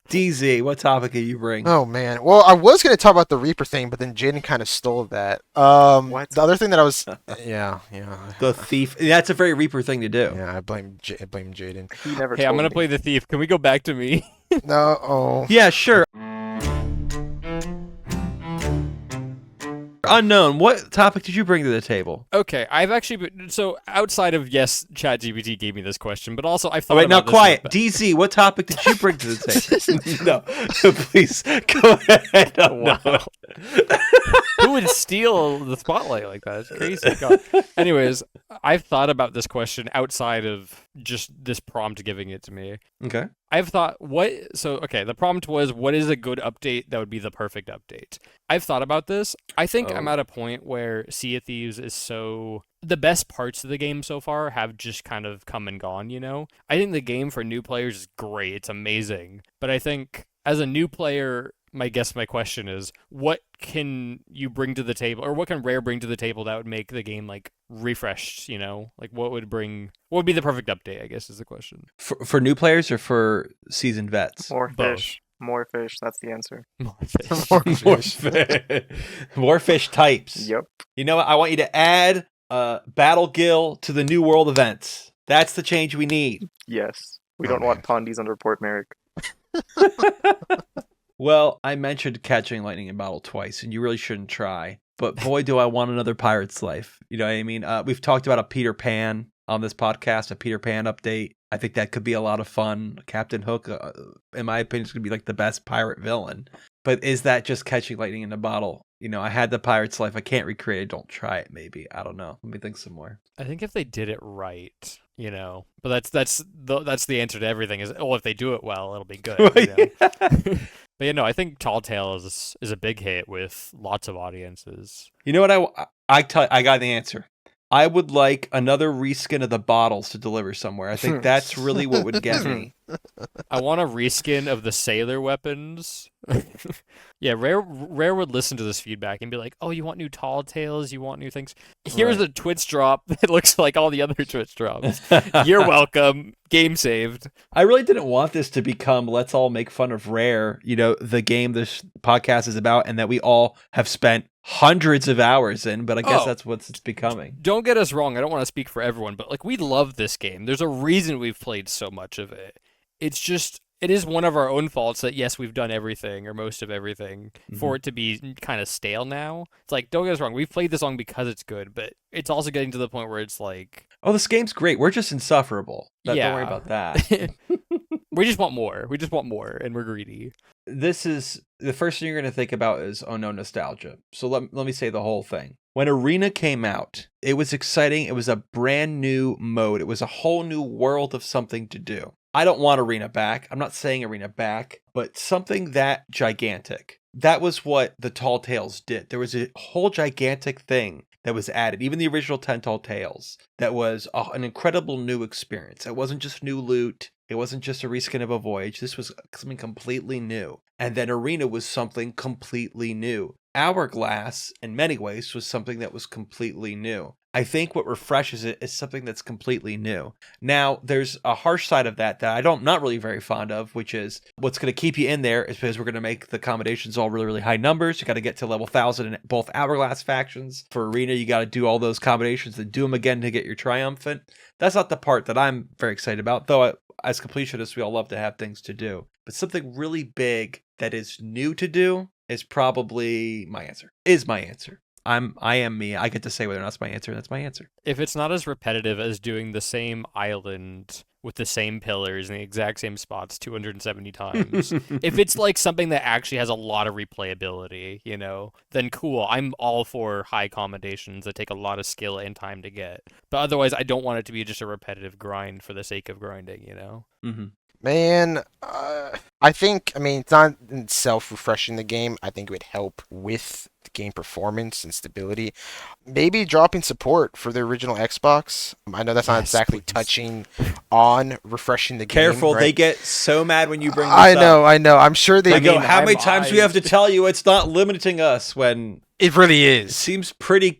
DZ, what topic did you bring? Oh man. Well, I was going to talk about the Reaper thing, but then Jaden kind of stole that. What? The other thing that I was yeah. The thief. That's a very Reaper thing to do. Yeah, I blame Jaden. He never Hey, I'm told gonna me. play the thief. Can we go back to me? No. Oh. Yeah, sure. Unknown, what topic did you bring to the table? Okay, I've actually been, so outside of yes, ChatGPT gave me this question, but also I've thought Oh, wait, now about this quiet. in the DZ, what topic did you bring to the table? No, please go ahead. Wow. Who would steal the spotlight like that? It's crazy. God. Anyways, I've thought about this question outside of just this prompt giving it to me. Okay. I've thought, the prompt was, what is a good update that would be the perfect update? I've thought about this. I think I'm at a point where Sea of Thieves is the best parts of the game so far have just kind of come and gone, I think the game for new players is great. It's amazing. But I think as a new player, my question is, what can you bring to the table, or what can Rare bring to the table that would make the game refreshed? Like what would be the perfect update? I guess is the question. For new players or for seasoned vets? More Both. fish. More fish. That's the answer. More fish. More fish types. Yep. You know what? I want you to add Battle Gill to the New World events. That's the change we need. Yes. We don't want Pondies under Port Merrick. Well, I mentioned catching lightning in a bottle twice, and you really shouldn't try. But boy, do I want another pirate's life. You know what I mean? We've talked about a Peter Pan on this podcast, a Peter Pan update. I think that could be a lot of fun. Captain Hook, in my opinion, is going to be like the best pirate villain. But is that just catching lightning in a bottle? I had the pirate's life. I can't recreate it. Don't try it, maybe. I don't know. Let me think some more. I think if they did it right, but that's the answer to everything is, if they do it well, it'll be good. But I think Tall Tale is a big hit with lots of audiences. You know what I got the answer. I would like another reskin of the bottles to deliver somewhere. I think that's really what would get me. I want a reskin of the sailor weapons Yeah, Rare would listen to this feedback and be like, "Oh, you want new Tall Tales? You want new things? Here's Right. a Twitch drop that looks like all the other Twitch drops. You're welcome. Game saved." I really didn't want this to become let's all make fun of Rare, the game this podcast is about, and that we all have spent hundreds of hours in, but I guess Oh. that's what it's becoming. Don't get us wrong. I don't want to speak for everyone, but like we love this game. There's a reason we've played so much of it. It's just it is one of our own faults that yes, we've done everything or most of everything for it to be kind of stale now. It's like don't get us wrong. We've played this long because it's good, but it's also getting to the point where it's like, Oh, this game's great. We're just insufferable. Don't worry Yeah. about that. we just want more. We just want more, and we're greedy. This is the first thing you're going to think about is, oh no, nostalgia. So let me say the whole thing. When Arena came out, it was exciting. It was a brand new mode. It was a whole new world of something to do. I don't want Arena back. I'm not saying Arena back, but something that gigantic. That was what the Tall Tales did. There was a whole gigantic thing that was added. Even the original 10 Tall Tales, that was an incredible new experience. It wasn't just new loot. It wasn't just a reskin of a voyage. This was something completely new. And then Arena was something completely new. Hourglass, in many ways, was something that was completely new. I think what refreshes it is something that's completely new. Now, there's a harsh side of that I'm not really very fond of, which is what's going to keep you in there is because we're going to make the accommodations all really, really high numbers. You got to get to level 1,000 in both Hourglass factions. For Arena, you got to do all those combinations and do them again to get your triumphant. That's not the part that I'm very excited about, though as completionists, we all love to have things to do. But something really big that is new to do is probably my answer. I am me. I get to say whether or not it's my answer, and that's my answer. If it's not as repetitive as doing the same island with the same pillars in the exact same spots 270 times, if it's like something that actually has a lot of replayability, then cool. I'm all for high accommodations that take a lot of skill and time to get. But otherwise, I don't want it to be just a repetitive grind for the sake of grinding, Mm-hmm. Man, I think, it's not itself refreshing the game. I think it would help with the game performance and stability. Maybe dropping support for the original Xbox. I know that's not exactly please. touching on refreshing the game. Careful, right? they get so mad when you bring this I up. know. I'm sure they Go, mean, how many I'm times do we have to tell you it's not limiting us when It really it is. seems pretty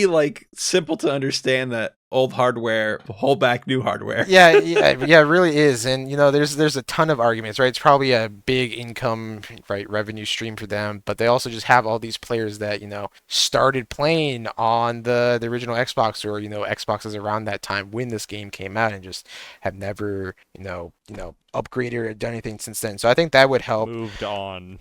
like simple to understand that old hardware hold back new hardware. Yeah, it really is. And there's a ton of arguments, right? It's probably a big income, right, revenue stream for them, but they also just have all these players that, started playing on the original Xbox or, Xboxes around that time when this game came out and just have never, upgraded or done anything since then. So I think that would help. Moved on.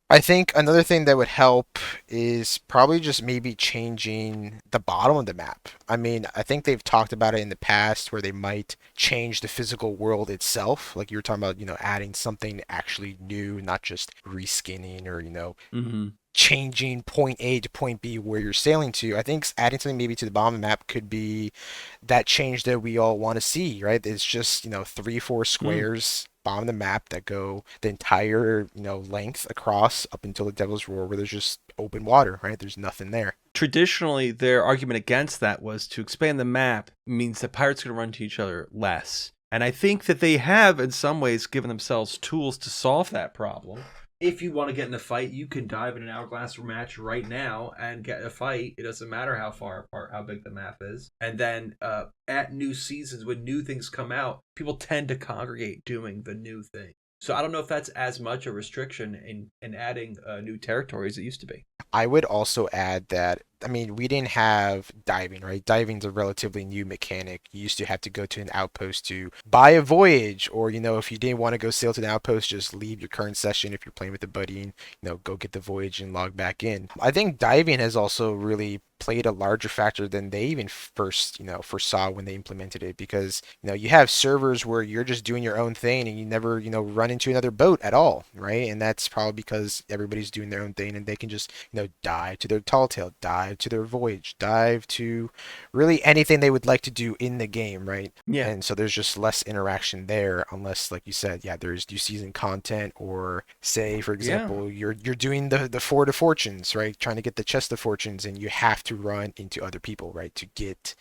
I think another thing that would help is probably just maybe changing the bottom of the map. I think they've talked about it in the past where they might change the physical world itself. Like you were talking about, adding something actually new, not just reskinning or, Mm-hmm. changing point A to point B where you're sailing to. I think adding something maybe to the bottom of the map could be that change that we all want to see, right? It's just, 3-4 squares bottom of the map that go the entire, length across up until the Devil's Roar where there's just open water, right? There's nothing there. Traditionally, their argument against that was to expand the map means that pirates can run to each other less. And I think that they have, in some ways, given themselves tools to solve that problem. If you want to get in a fight, you can dive in an Hourglass match right now and get a fight. It doesn't matter how far apart, how big the map is. And then at new seasons, when new things come out, people tend to congregate doing the new thing. So I don't know if that's as much a restriction in adding new territory as it used to be. I would also add that, we didn't have diving, right? Diving's a relatively new mechanic. You used to have to go to an outpost to buy a voyage, or, if you didn't want to go sail to the outpost, just leave your current session if you're playing with a buddy and, go get the voyage and log back in. I think diving has also really played a larger factor than they even first saw when they implemented it, because you have servers where you're just doing your own thing and you never run into another boat at all, right? And that's probably because everybody's doing their own thing and they can just dive to their tall tale, dive to their voyage, dive to really anything they would like to do in the game, right? Yeah. And so there's just less interaction there, unless, like you said, there's new season content, or say, for example, you're doing the Ford of Fortunes, right? Trying to get the Chest of Fortunes, and you have to run into other people, right, to get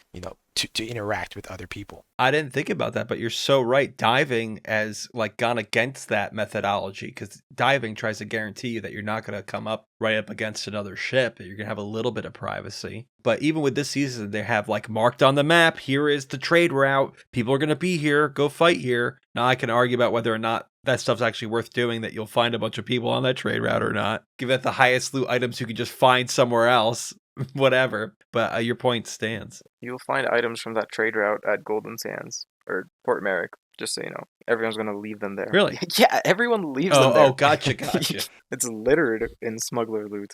to interact with other people. I didn't think about that, but you're so right. Diving has like gone against that methodology because diving tries to guarantee you that you're not going to come up right up against another ship. You're going to have a little bit of privacy. But even with this season, they have like marked on the map, here is the trade route. People are going to be here. Go fight here. Now I can argue about whether or not that stuff's actually worth doing, that you'll find a bunch of people on that trade route or not. Give it the highest loot items you can just find somewhere else. Whatever, but your point stands. You'll find items from that trade route at Golden Sands or Port Merrick, just so you know. Everyone's going to leave them there. Really? Yeah, everyone leaves them there. Oh, gotcha. It's littered in smuggler loot.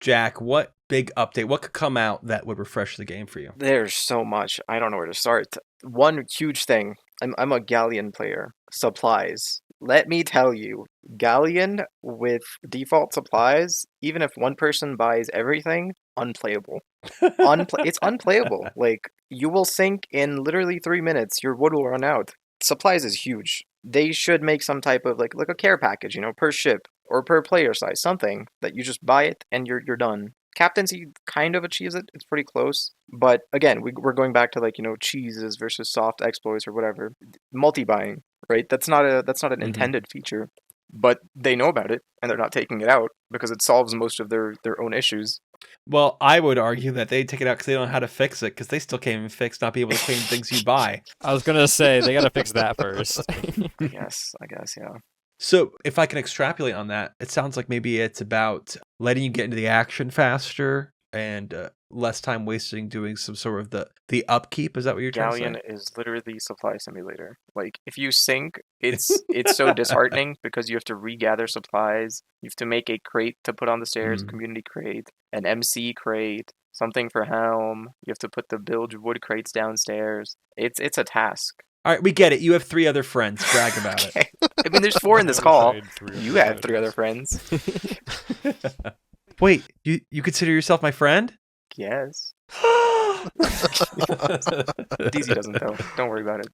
Jack, what big update, what could come out that would refresh the game for you? There's so much. I don't know where to start. One huge thing. I'm a Galleon player. Supplies. Let me tell you, Galleon with default supplies, even if one person buys everything, unplayable. It's unplayable. Like, you will sink in literally 3 minutes. Your wood will run out. Supplies is huge. They should make some type of like a care package, per ship or per player size, something that you just buy it and you're done. Captaincy kind of achieves it. It's pretty close. But again, we're going back to cheeses versus soft exploits or whatever. Multi-buying, right? That's not an intended feature. But they know about it and they're not taking it out because it solves most of their own issues. Well, I would argue that they take it out because they don't know how to fix it, because they still can't even fix not being able to claim things you buy. I was going to say, they got to fix that first. I guess, yeah. So if I can extrapolate on that, it sounds like maybe it's about letting you get into the action faster and less time wasting doing some sort of the upkeep. Is that what you're trying to say? Galleon is literally supply simulator. Like, if you sink, it's so disheartening because you have to regather supplies. You have to make a crate to put on the stairs, a community crate, an MC crate, something for helm. You have to put the bilge wood crates downstairs. It's a task. All right, we get it. You have 3 other friends. Brag about it. I mean, there's 4 in this call. You have 3 other friends. Wait, you consider yourself my friend? Yes. DZ doesn't, though. Don't worry about it.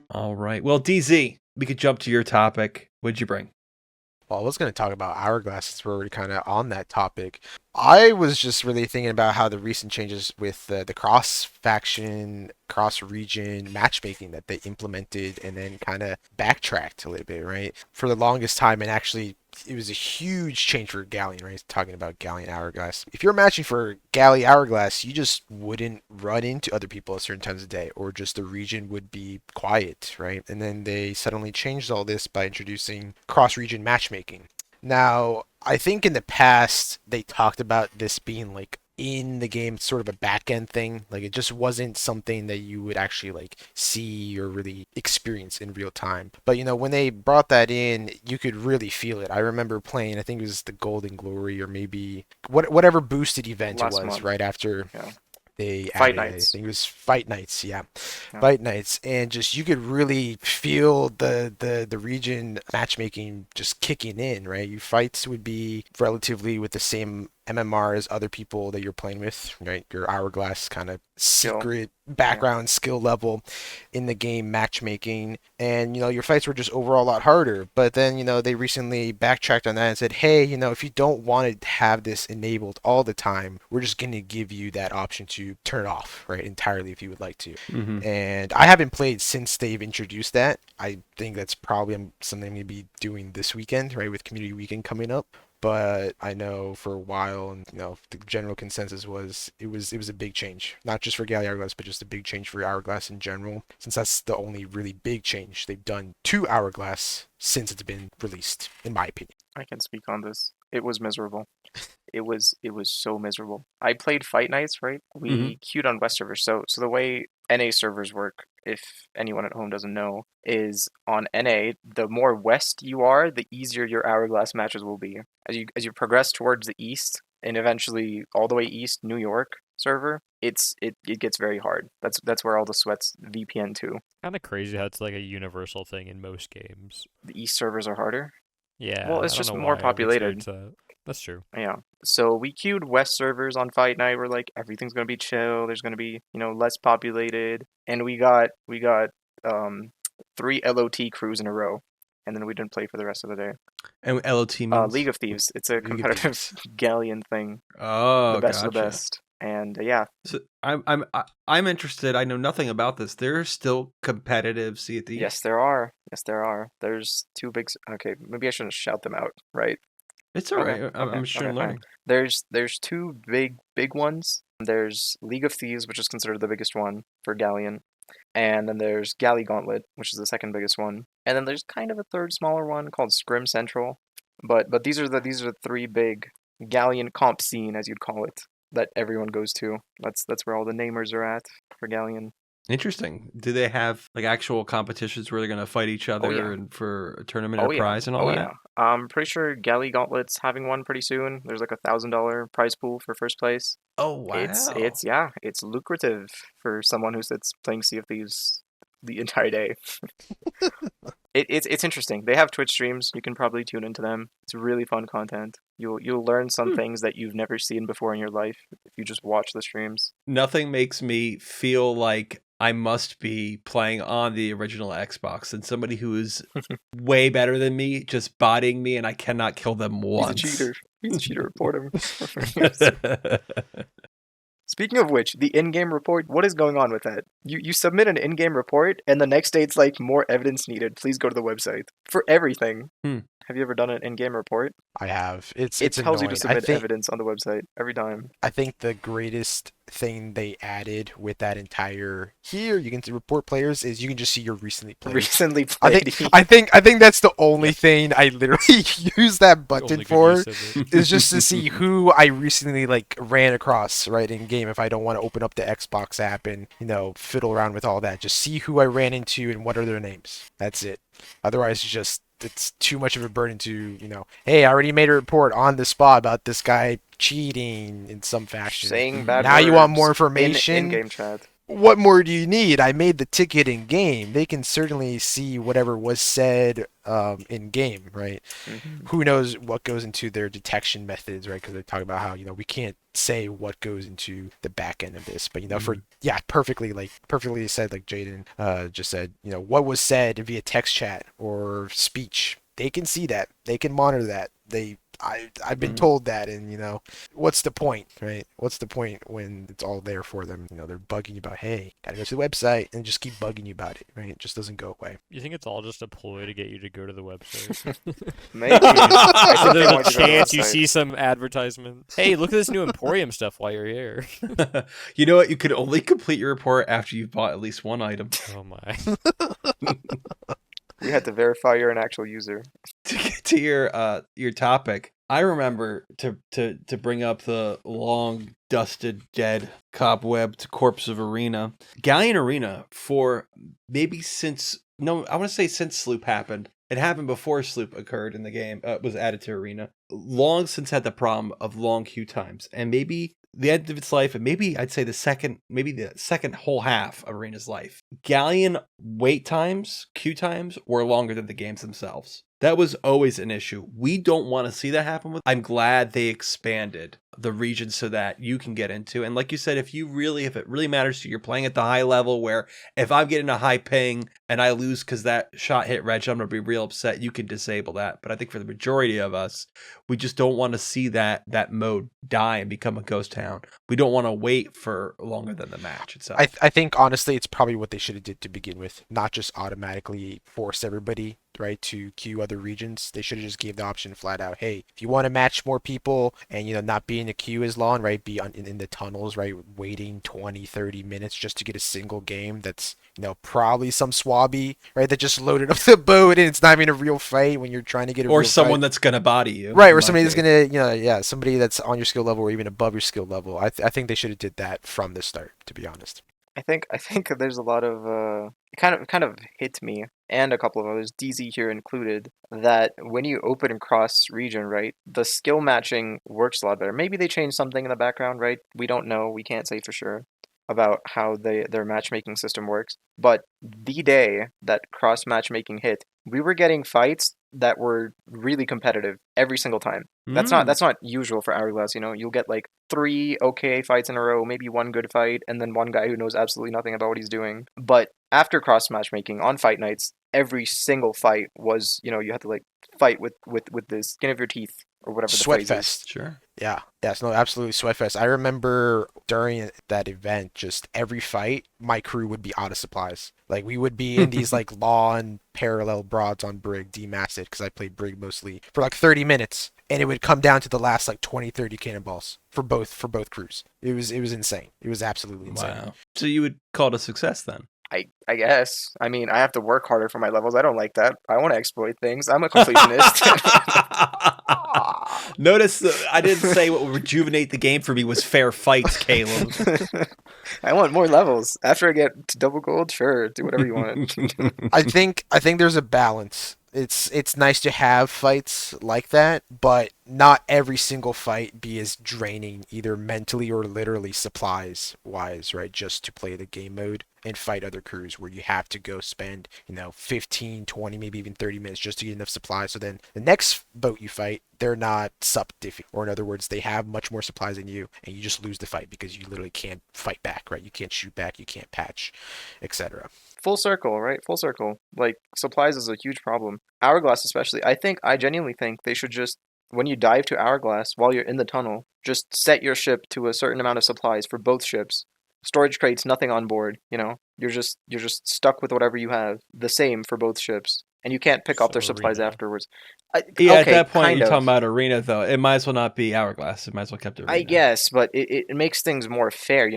All right. Well, DZ, we could jump to your topic. What'd you bring? Well, I was going to talk about Hourglass since we're already kind of on that topic. I was just really thinking about how the recent changes with the cross-faction, cross-region matchmaking that they implemented and then kind of backtracked a little bit, right? For the longest time, and actually it was a huge change for Galleon, right? Talking about Galleon Hourglass. If you're matching for Galley Hourglass, you just wouldn't run into other people at certain times of day, or just the region would be quiet, right? And then they suddenly changed all this by introducing cross-region matchmaking. Now, I think in the past, they talked about this being like in the game, sort of a back end thing. Like, it just wasn't something that you would actually like see or really experience in real time. But when they brought that in, you could really feel it. I remember playing, I think it was the Golden Glory or maybe whatever boosted event Last it was month. right after. Yeah. They Fight added, Nights. I think it was Fight Nights, yeah. Fight Nights, and just you could really feel the region matchmaking just kicking in, right? Your fights would be relatively with the same MMR as other people that you're playing with, right? Your Hourglass kind of secret background skill level in the game matchmaking, and your fights were just overall a lot harder. But then they recently backtracked on that and said, hey, if you don't want to have this enabled all the time, we're just going to give you that option to turn it off, right, entirely if you would like to. And I haven't played since they've introduced that. I think that's probably something I'm going to be doing this weekend, right, with Community Weekend coming up. But I know for a while, and the general consensus was it was a big change, not just for Galley Hourglass, but just a big change for Hourglass in general, since that's the only really big change they've done to Hourglass since it's been released, in my opinion. I can speak on this. It was miserable. It was so miserable. I played Fight Nights, right? We queued on West servers. So the way NA servers work, if anyone at home doesn't know, is on NA, the more west you are, the easier your Hourglass matches will be. As you progress towards the east, and eventually all the way east, New York server, it gets very hard. That's where all the sweats VPN to. Kind of crazy how it's like a universal thing in most games. The east servers are harder. Yeah. Well, it's I don't just know more why I've populated. experienced that. That's true. Yeah. So we queued West servers on Fight Night. We're like, everything's gonna be chill. There's gonna be, less populated. And we got 3 LOT crews in a row. and then we didn't play for the rest of the day. And LOT means League of Thieves. It's a of competitive galleon thing. Oh, The best of the gotcha. best. And yeah, So I'm interested. I know nothing about this. There's still competitive Sea of Thieves. yes, there are. Yes, there are. There's two big. Okay, maybe I shouldn't shout them out, right? It's all right. Okay, I'm sure okay, learning. fine. There's two big ones. There's League of Thieves, which is considered the biggest one for Galleon, and then there's Galley Gauntlet, which is the second biggest one, and then there's kind of a third smaller one called Scrim Central. But these are the three big Galleon comp scene, as you'd call it, that everyone goes to. That's where all the namers are at for Galleon. Interesting. Do they have like actual competitions where they're gonna fight each other yeah. and for a tournament Oh or yeah. prize and all Oh that? yeah. I'm pretty sure Galley Gauntlet's having one pretty soon. There's like $1,000 prize pool for first place. Oh wow. It's lucrative for someone who sits playing Sea of Thieves the entire day. It's interesting. They have Twitch streams. You can probably tune into them. It's really fun content. You'll learn some things that you've never seen before in your life if you just watch the streams. Nothing makes me feel like I must be playing on the original Xbox than somebody who is way better than me just botting me and I cannot kill them once. He's a cheater. He's a cheater. Report him. Speaking of which, the in-game report, what is going on with that? You submit an in-game report, and the next day it's like, more evidence needed. Please go to the website. For everything. Have you ever done an in-game report? I have. It It tells you annoying. to submit evidence on the website every time. I think the greatest thing they added with that entire here you can report players is you can just see your recently played. Recently played. I think that's the only thing I literally use that button for is just to see who I recently like ran across right in game. If I don't want to open up the Xbox app and fiddle around with all that, just see who I ran into and what are their names. That's it. Otherwise, it's too much of a burden to hey, I already made a report on the spot about this guy cheating in some fashion. Saying bad now you want more words information? In-game chat. What more do you need? I made the ticket in game. They can certainly see whatever was said in game, right? Mm-hmm. Who knows what goes into their detection methods, right? Because they talk about how we can't say what goes into the back end of this, but perfectly said, like Jaden just said, what was said via text chat or speech. They can see that. They can monitor that. I've been told that, and what's the point, right? What's the point when it's all there for them? They're bugging you about, hey, gotta go to the website, and just keep bugging you about it, right? It just doesn't go away. You think it's all just a ploy to get you to go to the website? Maybe. I So think they there's want a you to go to the chance you website. see some advertisement. Hey, look at this new Emporium stuff while you're here. You know what? You could only complete your report after you've bought at least one item. Oh my. We had to verify you're an actual user. To get to your topic, I remember to bring up the long dusted dead cobwebbed corpse of Arena. Galleon Arena for maybe since Sloop happened. It happened before Sloop occurred in the game, was added to Arena. Long since had the problem of long queue times, and maybe the end of its life, and maybe I'd say the second whole half of Arena's life. Galleon wait times, queue times, were longer than the games themselves. That was always an issue. We don't want to see that happen. I'm glad they expanded the region so that you can get into. And like you said, if it really matters to you, you're playing at the high level where if I'm getting a high ping and I lose because that shot hit reg, I'm going to be real upset. You can disable that. But I think for the majority of us, we just don't want to see that mode die and become a ghost town. We don't want to wait for longer than the match itself. I think honestly, it's probably what they should have did to begin with, not just automatically force everybody right to queue other regions. They should have just gave the option flat out, hey, if you want to match more people and not be in the queue as long, right, be in the tunnels, right, waiting 20-30 minutes just to get a single game that's probably some swabby, right, that just loaded up the boat and it's not even a real fight when you're trying to get a or real someone fight. That's gonna body you, right, or somebody that's gonna somebody that's on your skill level or even above your skill level. I think they should have did that from the start, to be honest. I think there's a lot of kind of hit me and a couple of others, DZ here included, that when you open cross region, right, the skill matching works a lot better. Maybe they changed something in the background, right? We don't know. We can't say for sure about how their matchmaking system works. But the day that cross matchmaking hit, we were getting fights that were really competitive every single time. That's not usual for Hourglass. You'll get like 3 okay fights in a row, maybe one good fight, and then one guy who knows absolutely nothing about what he's doing. But after cross matchmaking on fight nights, every single fight was, you had to like fight with the skin of your teeth or whatever the phrase is. Sweatfest. Sure. Yeah, yes, no, absolutely Sweatfest. I remember during that event, just every fight, my crew would be out of supplies. Like we would be in these like lawn parallel broads on Brig, demasted, because I played Brig mostly for like 30 minutes, and it would come down to the last like 20, 30 cannonballs for both crews. It was insane. It was absolutely insane. Wow. So you would call it a success then? I guess. I mean, I have to work harder for my levels. I don't like that. I want to exploit things. I'm a completionist. Notice I didn't say what would rejuvenate the game for me was fair fights, Caleb. I want more levels. After I get to double gold, sure, do whatever you want. I think there's a balance. It's nice to have fights like that, but not every single fight be as draining, either mentally or literally supplies wise, right? Just to play the game mode and fight other crews where you have to go spend, 15, 20, maybe even 30 minutes just to get enough supplies. So then the next boat you fight, they're not sup diffy, or in other words, they have much more supplies than you, and you just lose the fight because you literally can't fight back, right? You can't shoot back, you can't patch, etc. Full circle, right? Full circle. Like, supplies is a huge problem. Hourglass especially. I genuinely think they should just, when you dive to Hourglass while you're in the tunnel, just set your ship to a certain amount of supplies for both ships. Storage crates, nothing on board, You're just stuck with whatever you have. The same for both ships. And you can't pick up their supplies Arena. afterwards. Yeah, okay, at that point, kind you're of. talking about Arena, though. It might as well not be Hourglass. It might as well kept Arena. I guess, but it makes things more fair,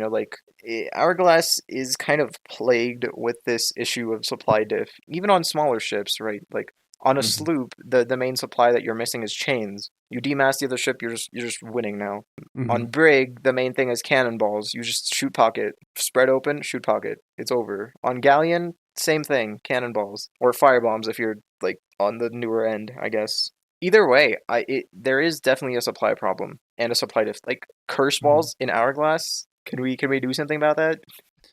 Hourglass is kind of plagued with this issue of supply diff, even on smaller ships, right? Like on a Mhm. sloop, the main supply that you're missing is chains. You demast the other ship, you're just winning now. Mhm. On Brig, the main thing is cannonballs. You just shoot pocket, spread open, shoot pocket. It's over. On Galleon, same thing, cannonballs or firebombs if you're like on the newer end, I guess. Either way, there is definitely a supply problem and a supply diff. Like curse balls in Hourglass. Can we do something about that?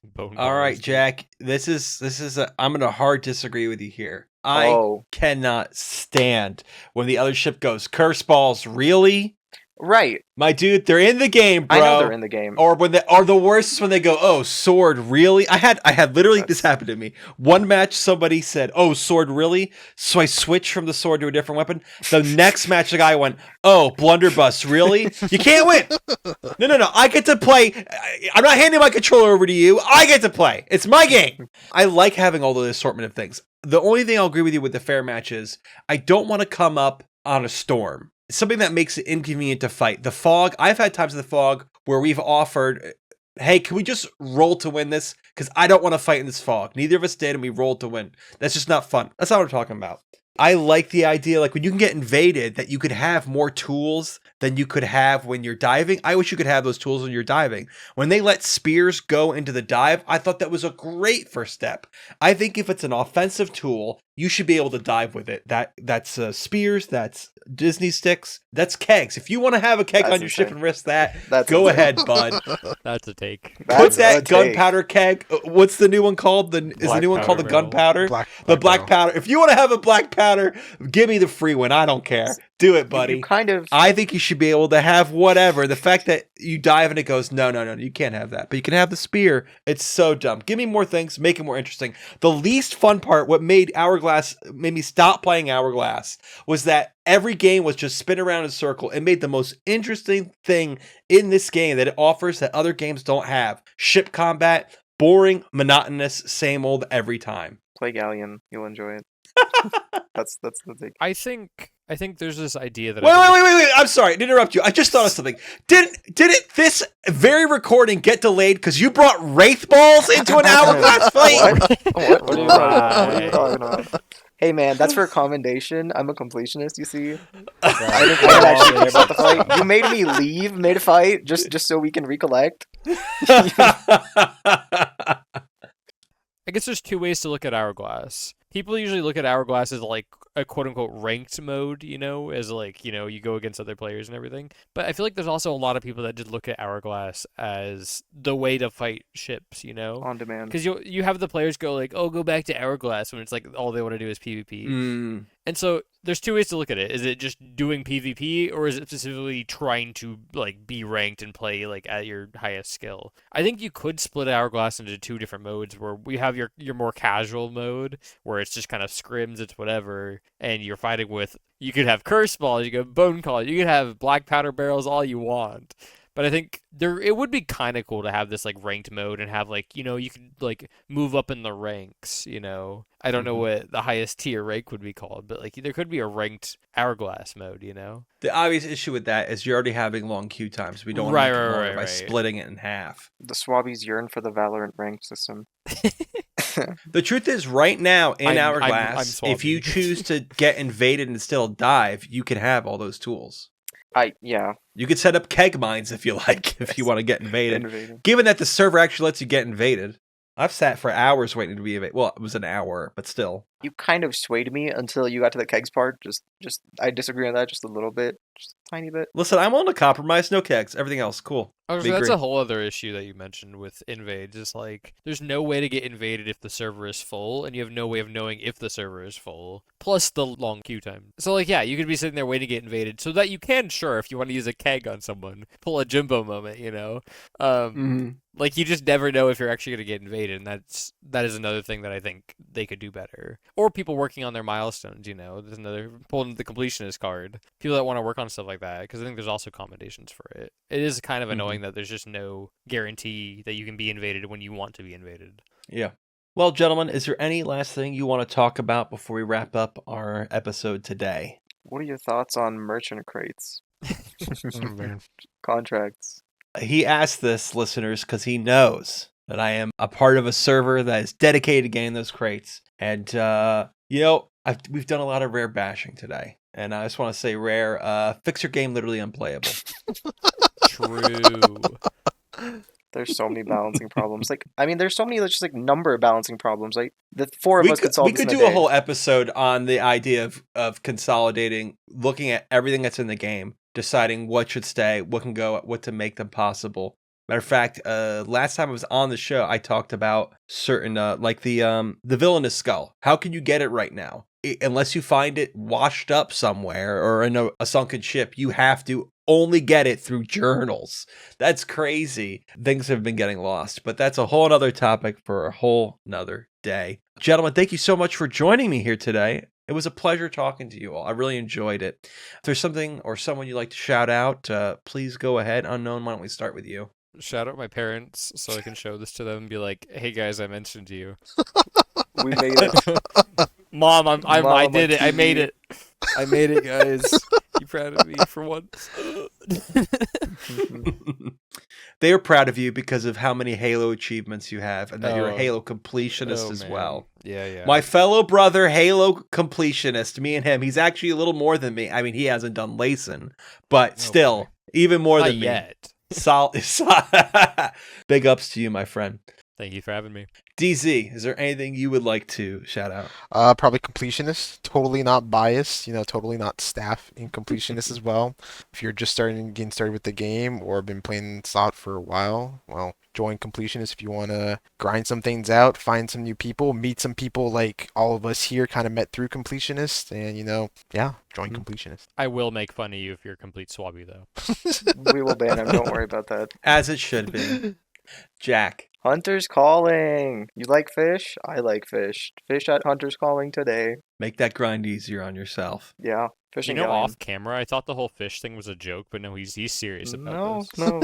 Bone All right, balls. Jack. This is I'm gonna hard disagree with you here. I Oh, cannot stand when the other ship goes curse balls. Really, right. my dude? They're in the game, bro. I know they're in the game. Or the worst is when they go, oh, sword, really? I had literally this happen to me. One match, somebody said, oh, sword, really? So I switched from the sword to a different weapon. The next match, the guy went, oh, blunderbuss, really? You can't win. No. I get to play. I'm not handing my controller over to you. I get to play. It's my game. I like having all the assortment of things. The only thing I'll agree with you with the fair match is I don't want to come up on a storm. Something that makes it inconvenient to fight. The fog, I've had times in the fog where we've offered, hey, can we just roll to win this? Because I don't want to fight in this fog. Neither of us did, and we rolled to win. That's just not fun. That's not what I'm talking about. I like the idea, like when you can get invaded, that you could have more tools than you could have when you're diving. I wish you could have those tools when you're diving. When they let spears go into the dive, I thought that was a great first step. I think if it's an offensive tool, you should be able to dive with it. That's spears, that's Disney sticks, that's kegs. If you want to have a keg That's on your ship insane. and risk that, That's go insane. ahead, bud. That's a take. Put That's that a take. gunpowder keg. What's the new one called? Is the Black new one called the powder barrel. gunpowder? The black barrel. powder. If you want to have a black powder, give me the free one. I don't care. Do it, buddy. You kind of I think you should be able to have whatever. The fact that you dive and it goes, no, you can't have that. But you can have the spear. It's so dumb. Give me more things. Make it more interesting. The least fun part, what made me stop playing Hourglass, was that every game was just spin around in a circle. It made the most interesting thing in this game that it offers that other games don't have. Ship combat, boring, monotonous, same old every time. play Galleon. You'll enjoy it. That's the thing. I think there's this idea that Wait. I'm sorry to interrupt you. I just thought of something. Didn't this very recording get delayed because you brought Wraith balls into an Hourglass fight? What are you talking about? Hey man, that's for commendation. I'm a completionist, you see. I didn't actually care about the fight. You made me leave mid-fight just so we can recollect. I guess there's two ways to look at Hourglass. People usually look at Hourglass as like a quote unquote ranked mode, as like, you go against other players and everything. But I feel like there's also a lot of people that just look at Hourglass as the way to fight ships, On demand. Because you have the players go like, oh, go back to Hourglass when it's like all they want to do is PvP. And so there's two ways to look at it. Is it just doing PvP, or is it specifically trying to like be ranked and play like at your highest skill? I think you could split Hourglass into two different modes, where we have your more casual mode, where it's just kind of scrims, it's whatever, and you're fighting with. You could have curse balls, you could have bone calls, you could have black powder barrels, all you want. But I think it would be kind of cool to have this like ranked mode and have like, you could like move up in the ranks, I don't know what the highest tier rank would be called, but like there could be a ranked Hourglass mode, The obvious issue with that is you're already having long queue times. We don't want to make it longer by splitting it in half. The Swabbies yearn for the Valorant rank system. The truth is, right now in Hourglass, if you choose to get invaded and still dive, you can have all those tools. Yeah. You could set up keg mines if you like, if you want to get invaded. Given that the server actually lets you get invaded. I've sat for hours waiting to be invaded. Well, it was an hour, but still. You kind of swayed me until you got to the kegs part. Just I disagree on that just a little bit. Just a tiny bit. Listen, I'm willing to compromise. No kegs. Everything else, cool. That's a whole other issue that you mentioned with invades. Is like, there's no way to get invaded if the server is full, and you have no way of knowing if the server is full. Plus the long queue time. So like, yeah, you could be sitting there waiting to get invaded, so that you can, sure, if you want to use a keg on someone, pull a Jimbo moment, Like, you just never know if you're actually going to get invaded, and that is another thing that I think they could do better. Or people working on their milestones, there's another, pulling the completionist card. People that want to work on stuff like that, because I think there's also accommodations for it. It is kind of annoying that there's just no guarantee that you can be invaded when you want to be invaded. Yeah. Well, gentlemen, is there any last thing you want to talk about before we wrap up our episode today? What are your thoughts on merchant crates? Oh, man. Contracts. He asked this, listeners, because he knows that I am a part of a server that is dedicated to getting those crates. And, we've done a lot of Rare bashing today. And I just want to say, Rare, fix your game literally unplayable. True. There's so many balancing problems. There's so many just like number balancing problems. Like the four of us could solve this in a day. We could do a whole episode on the idea of consolidating, looking at everything that's in the game, deciding what should stay, what can go, what to make them possible. Matter of fact, last time I was on the show, I talked about certain, like the villainous skull. How can you get it right now? Unless you find it washed up somewhere or in a sunken ship, you have to only get it through journals. That's crazy. Things have been getting lost, but that's a whole other topic for a whole nother day. Gentlemen, thank you so much for joining me here today. It was a pleasure talking to you all. I really enjoyed it. If there's something or someone you'd like to shout out, please go ahead. Unknown, why don't we start with you? Shout out my parents so I can show this to them and be like, hey guys, I mentioned you. We made it. Mom, I did it. I made it. I made it, guys. You proud of me for once? They are proud of you because of how many Halo achievements you have and that you're a Halo completionist as well. Yeah. My fellow brother, Halo completionist, me and him, he's actually a little more than me. I mean, he hasn't done Layson, but still, even more than me. Yet. Big ups to you, my friend. Thank you for having me. DZ, is there anything you would like to shout out? Probably completionist. Totally not biased. Totally not staff in completionist as well. If you're just getting started with the game or been playing slot for a while, well, join completionist if you want to grind some things out, find some new people, meet some people like all of us here kind of met through completionist, and join completionist. I will make fun of you if you're a complete swabby, though. We will ban him. Don't worry about that. As it should be. Jack. Hunter's Calling. You like fish? I like fish. Fish at Hunter's Calling today. Make that grind easier on yourself. Yeah. Fishing off camera, I thought the whole fish thing was a joke, but no, he's serious about this. No.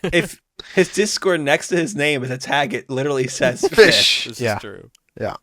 If his Discord next to his name is a tag, it literally says fish. This is true. Yeah.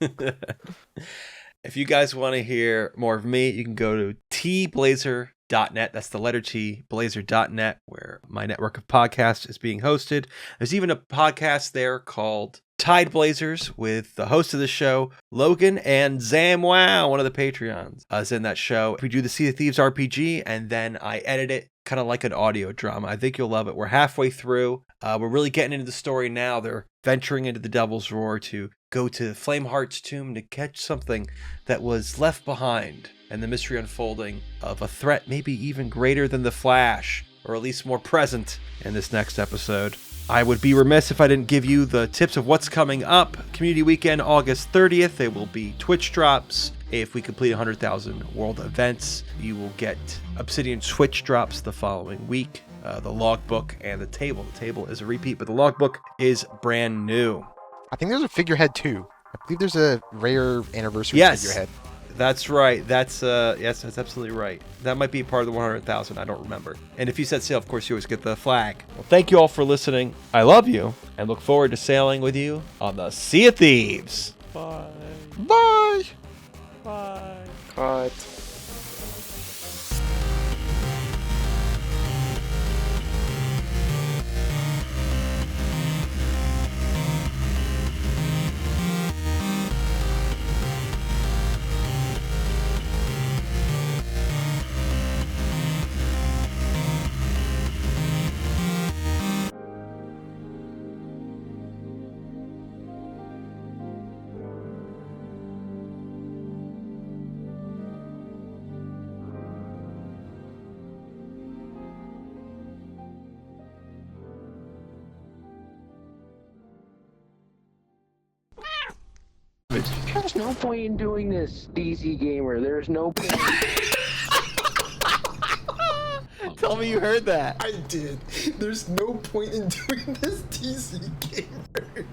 If you guys want to hear more of me, you can go to tblazer.net. That's the letter T, blazer.net, where my network of podcasts is being hosted. There's even a podcast there called Tide Blazers with the host of the show, Logun, and Zamwow, one of the Patreons, is in that show. We do the Sea of Thieves RPG, and then I edit it kind of like an audio drama. I think you'll love it. We're halfway through. We're really getting into the story now. They're venturing into the Devil's Roar to go to Flameheart's tomb to catch something that was left behind, and the mystery unfolding of a threat maybe even greater than the Flash, or at least more present in this next episode. I would be remiss if I didn't give you the tips of what's coming up. Community Weekend, August 30th. There will be Twitch drops. If we complete 100,000 world events, you will get Obsidian Twitch drops the following week. The logbook and the table. The table is a repeat, but the logbook is brand new. I think there's a figurehead too. I believe there's a rare anniversary figurehead. That's right. That's absolutely right. That might be part of the 100,000. I don't remember. And if you set sail, of course, you always get the flag. Well, thank you all for listening. I love you and look forward to sailing with you on the Sea of Thieves. Bye. Bye. Bye. Cut. There's no point in doing this, DC Gamer. There's no point. Tell me you heard that. I did. There's no point in doing this, DC Gamer.